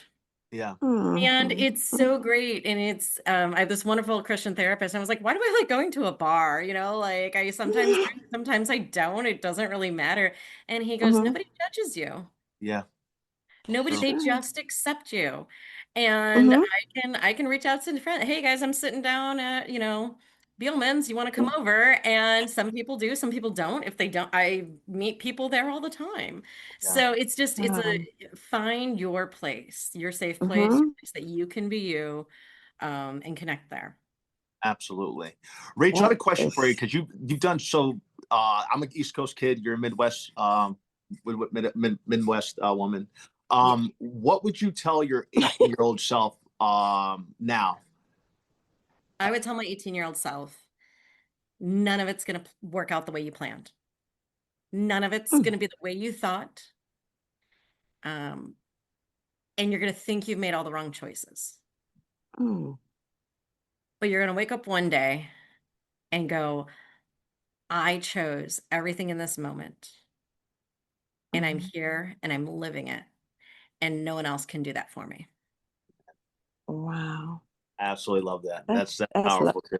Yeah. And Mm-hmm. it's so great. And I have this wonderful Christian therapist. I was like, why do I like going to a bar? Like I sometimes drink, sometimes I don't. It doesn't really matter. And he goes, Mm-hmm. nobody judges you. Yeah. Nobody, True. they Right. just accept you. And Mm-hmm. I can reach out to a friend. Hey guys, I'm sitting down at, Beelman's. You want to come over? And some people do, some people don't. If they don't, I meet people there all the time. Yeah. So it's a Um, find your place, your safe place, mm-hmm. place that you can be you, and connect there. Absolutely. Rachel, I That had a question for you is. because you've done so. I'm an East Coast kid. You're a Midwest Midwest woman. Yeah. What would you tell your 18-year-old self now? I would tell my 18-year-old self, none of it's going to work out the way you planned. None of it's Mm, going to be the way you thought. Um, and you're going to think you've made all the wrong choices. mm, But you're going to wake up one day and go, I chose everything in this moment, and I'm mm. here and I'm living it, and no one else can do that for me. Wow. Absolutely love that. That's That's that's lo- powerful too.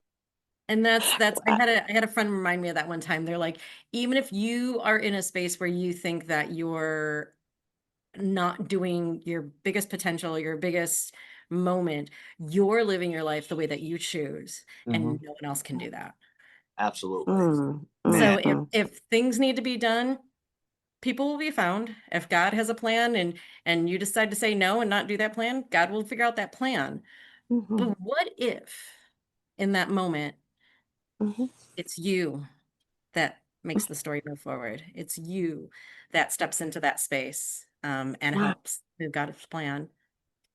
And that's I, I had a friend remind me of that one time. They're like, even if you are in a space where you think that you're not doing your biggest potential, your biggest moment, you're living your life the way that you choose, Mm-hmm. and no one else can do that. Absolutely. So Man. if things need to be done, people will be found. If God has a plan and you decide to say no and not do that plan, God will figure out that plan. Mm-hmm. But what if in that moment Mm-hmm. it's you that makes the story move forward? It's you that steps into that space and Wow. helps move God's plan.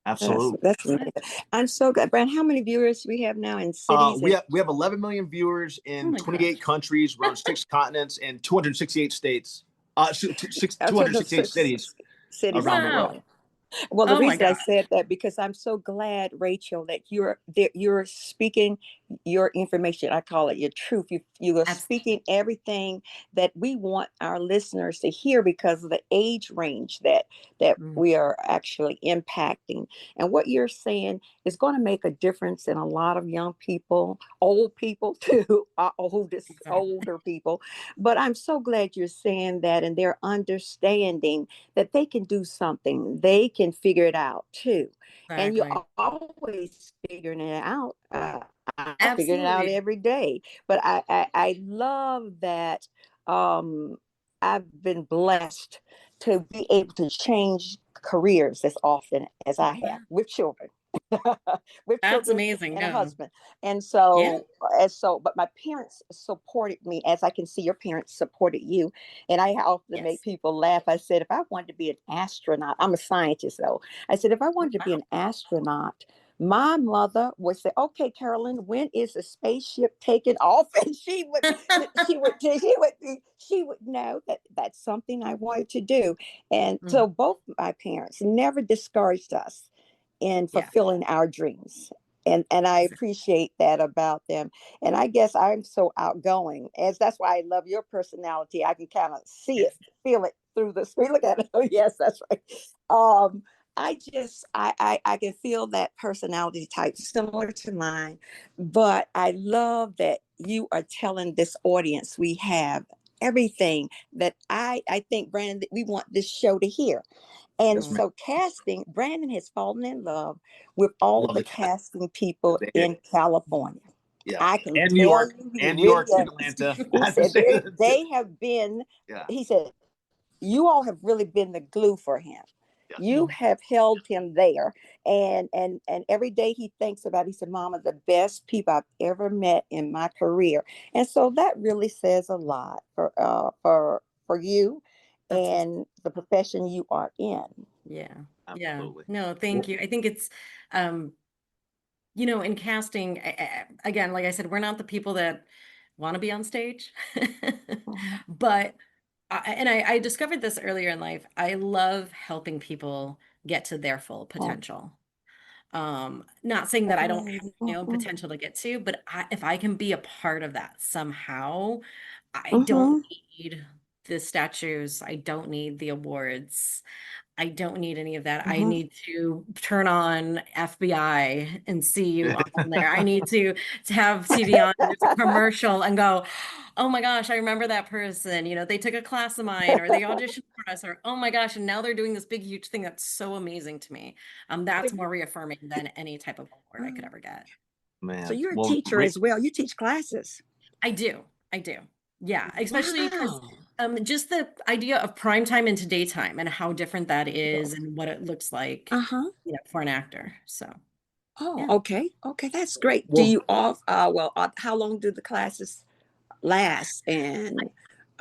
Absolutely. That's amazing. I'm so glad. Brand, how many viewers we have now in cities? We have 11 million viewers Oh in my 28 gosh. countries, around 6 continents, and 268 states. So the 268 cities cities in around the the Wow. world. world. Well, the Oh my reason I gosh. said that because I'm so glad, Rachel, that you're speaking your information. I call it your truth. You are speaking everything that we want our listeners to hear because of the age range that Mm, we are actually impacting. And what you're saying is going to make a difference in a lot of young people, old people too, oldest exactly. older people. But I'm so glad you're saying that, and they're understanding that they can do something, they can figure it out too. And you're Exactly. always figuring it out. I'm figuring it out Absolutely. every day. But I love that um, I've been blessed to be able to change careers as often as I have Yeah. with children. With That's children amazing. and a No. husband. And Yeah. but my parents supported me, as I can see your parents supported you. And I often make Yes. people laugh. I said, if I wanted to be an astronaut, I'm a scientist though. I said, if I Oh, wanted to be wow. an astronaut, my mother would say, okay, Carolyn, when is the spaceship taking off? And she would know that that's something I wanted to do. And Mhm. so both my parents never discouraged us in Yeah. fulfilling our dreams. And I Exactly. appreciate that about them. And I guess I'm so outgoing, as that's why I love your personality. I can kind of see it, Yes. feel it through the screen. Look at it. Oh, yes, that's right. Um, I can feel that personality type similar to mine, but I love that you are telling this audience we have everything that I think, Brandon, that we want this show to hear. And Yes, Mm. ma'am. so casting, Brandon has fallen in love with all Love the the cat. casting people They- in California. Yeah. I can And New tell York. you, he And New really York and is. Atlanta. I He have to said say that too. they have been, Yeah. he said, you all have really been the glue for him. Yes. You Mm. have held him there. And every day he thinks about, he said, Mama, the best people I've ever met in my career. And so that really says a lot for you That's awesome. and the profession you are in. Yeah. Yeah. Absolutely. No, thank you. I think it's, um, in casting, again, like I said, we're not the people that want to be on stage, Mhm. but I discovered this earlier in life. I love helping people get to their full potential. Not saying that I don't have my own Mhm. potential to get to, but if I can be a part of that somehow, I don't Mhm. need the statues. I don't need the awards. I don't need any of that. I Mhm. need to turn on FBI and see you on there. I need to have TV on and there's a commercial and go, oh my gosh, I remember that person. They took a class of mine or they auditioned for us or oh my gosh, and now they're doing this big, huge thing that's so amazing to me. That's more reaffirming than any type of award I could ever get. So Man. you're a Well, teacher as well. You teach classes. I do. I do. Yeah, especially because Wow. just the idea of prime time into daytime and how different that is and what it looks like, Uh-huh. for an actor. So, Oh, yeah. okay. Okay, that's great. Do well, you how long do the classes last? And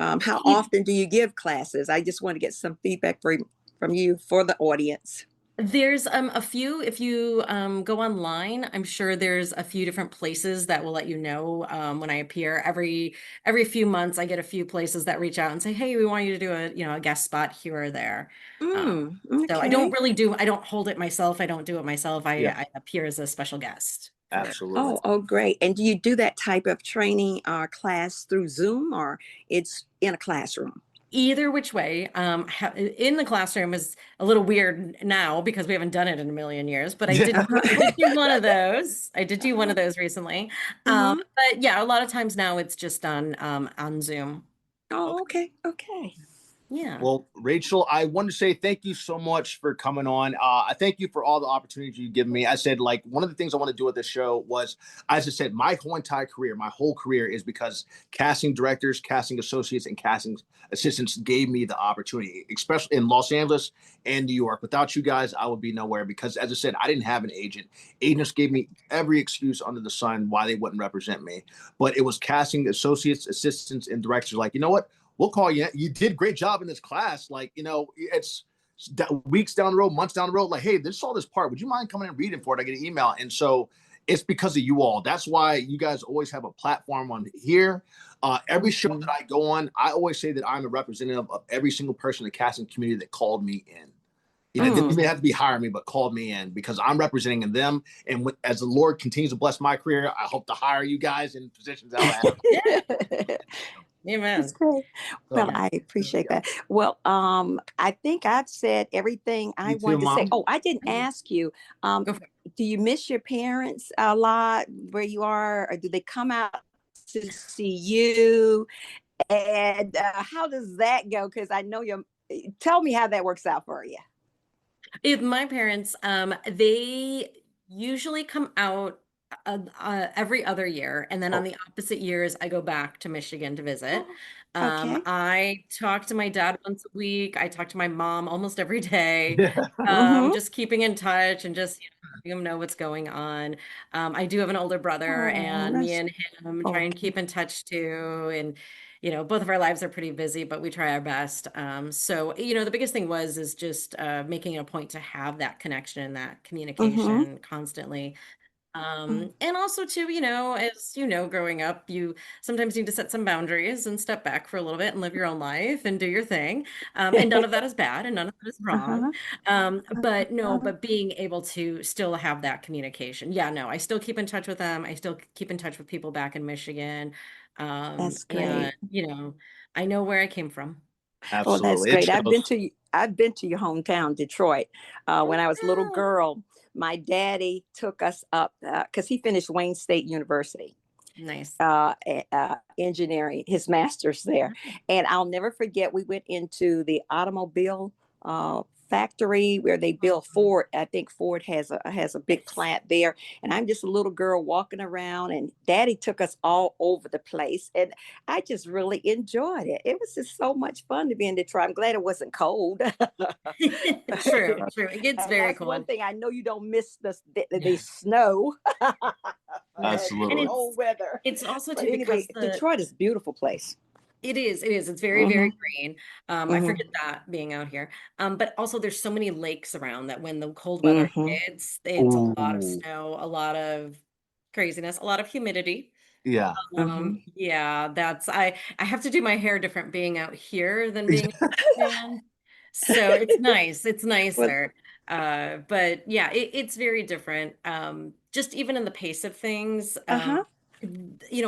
how E- often do you give classes? I just want to get some feedback from you for the audience. There's a few, if you go online, I'm sure there's a few different places that will let you know when I appear. Every few months I get a few places that reach out and say, "Hey, we want you to do a guest spot here or there." Um, so Okay. I don't hold it myself. I don't do it myself. yeah, I appear as a special guest for absolutely. what's Oh, great. And do you do that type of training class through Zoom, or it's in a classroom? either which way. In the classroom is a little weird now because we haven't done it in a million years, but I Uh-huh. did do one of those. I did do one of those recently. Uh-huh. But yeah, a lot of times now it's just on Zoom. Oh, Okay. okay. Okay. Yeah. Well, Rachel, I want to say thank you so much for coming on. I thank you for all the opportunities you've given me. I said, like, one of the things I want to do with this show was, as I said, my whole entire career, my whole career is because casting directors, casting associates, and casting assistants gave me the opportunity, especially in Los Angeles and New York. Without you guys, I would be nowhere because, as I said, I didn't have an agent. Agents gave me every excuse under the sun why they wouldn't represent me. But it was casting associates, assistants, and directors like, you know what? We'll call you. You did a great job in this class. Like, it's weeks down the road, months down the road. Like, hey, this saw this part. Would you mind coming and reading for it? I get an email. And so it's because of you all. That's why you guys always have a platform on here. Every show that I go on, I always say that I'm a representative of every single person in the casting community that called me in. They didn't have to be hiring me, but called me in because I'm representing them. And as the Lord continues to bless my career, I hope to hire you guys in positions that I have. Amen. That's great. Well, So, I appreciate that. Well, I think I've said everything I you too, wanted to say. Mom. Oh, I didn't ask you. Um, Go for it. do you miss your parents a lot where you are, or do they come out to see you? And how does that go? Because I know you're. Tell me how that works out for you. If my parents, they usually come out every other year, and then on Oh, the opposite years, I go back to Michigan to visit. Oh, okay. I talk to my dad once a week. I talk to my mom almost every day. yeah. Mm-hmm. Just keeping in touch and just letting them know what's going on. I do have an older brother, Oh, and me that's and him try and okay. keep in touch too. And both of our lives are pretty busy, but we try our best. So, the biggest thing is just making it a point to have that connection and that Mm-hmm. communication constantly. And also too, as growing up, you sometimes need to set some boundaries and step back for a little bit and live your own life and do your thing. And none of that is bad and none of that is wrong. Uh-huh. But no, Uh-huh. but being able to still have that communication. Yeah, no, I still keep in touch with them. I still keep in touch with people back in Michigan. That's And great. I know where I came from. Oh, that's Absolutely. It great. shows. I've been to your hometown, Detroit. When I was a little girl, my daddy took us up because he finished Wayne State University, Nice. engineering, his master's there. And I'll never forget, we went into the automobile factory where they build Mhm. Ford. I think Ford has a big Yes. plant there. And I'm just a little girl walking around, and Daddy took us all over the place. And I just really enjoyed it. It was just so much fun to be in Detroit. I'm glad it wasn't cold. True, true. It gets And very that's one cold. thing I know you don't miss the snow and No. And Absolutely. cold weather. it's also But too anyway, because the Detroit is a beautiful place. it is. It's very, very Hmm. green. I Hmm. forget that being out here. But also there's so many lakes around that when the cold weather Hmm. hits, it's a lot of Ooh. snow, a lot of craziness, a lot of humidity. Yeah. Hmm. Yeah, I have to do my hair different being out here than being in Michigan. So it's nice. It's Well, nicer. But yeah, it's very different. Just even in the pace of things. uh-huh.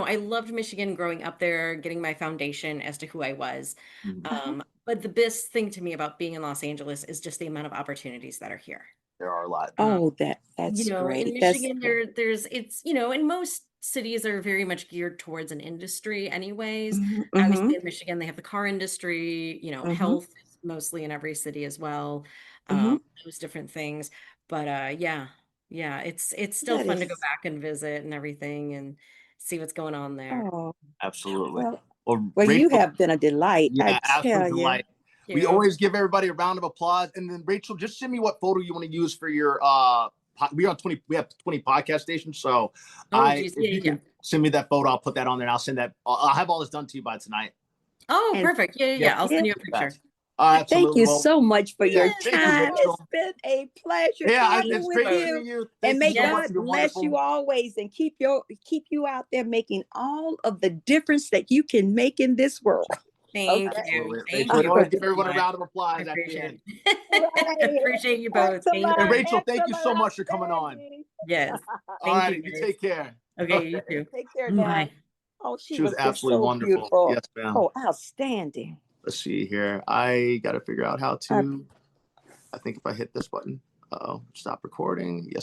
I loved Michigan growing up there, getting my foundation as to who I was. Mhm. Uh-huh. But the best thing to me about being in Los Angeles is just the amount of opportunities that are here. There are a lot. Um, Oh, that's in great. That's Michigan, great. and most cities are very much geared towards an industry anyways. Hmm. Obviously Hmm. in Michigan, they have the car industry, Hmm. health is mostly in every city as well. Hmm. Those different things. But yeah, it's still That fun to go is. back and visit and everything and see what's going on there. Oh, Absolutely. well, Well, well, you Rachel, have been a delight, I yeah, absolute tell you. delight. We You. always give everybody a round of applause. And then Rachel, just send me what photo you want to use for your we have 20 podcast stations. So Oh, geez. if Yeah, you yeah, yeah. can send me that photo, I'll put that on there and I'll send that. I'll have all this done to you by tonight. Oh, And perfect. Yeah, yeah, Yep. yeah. I'll yeah, send you a picture. Best. thank Absolutely. you Well, so much for your yeah, thank you, time. Yes. It's Rachel. been a pleasure Yeah, talking it's with great Both. seeing you. you. And Thank you may so much. Yes. God You've been bless you wonderful. always and keep you out there making all of the difference that you can make in this world. Thank Okay. you. Absolutely. Thank Rachel, we you always both give so everyone a much. round of I applause at the appreciate end. it. Right. Appreciate you both. Thank And Excellent. you. Rachel, thank you so Excellent. much for coming on. Outstanding. Yes. All Thank you right, you guys. take care. Okay, you Okay. too. Take care now. Bye. Oh, she She was was just absolutely so wonderful. beautiful. Yes, ma'am. Oh, outstanding. Let's see here. I got to figure out how I to, I think if I hit this button, stop recording. Yes.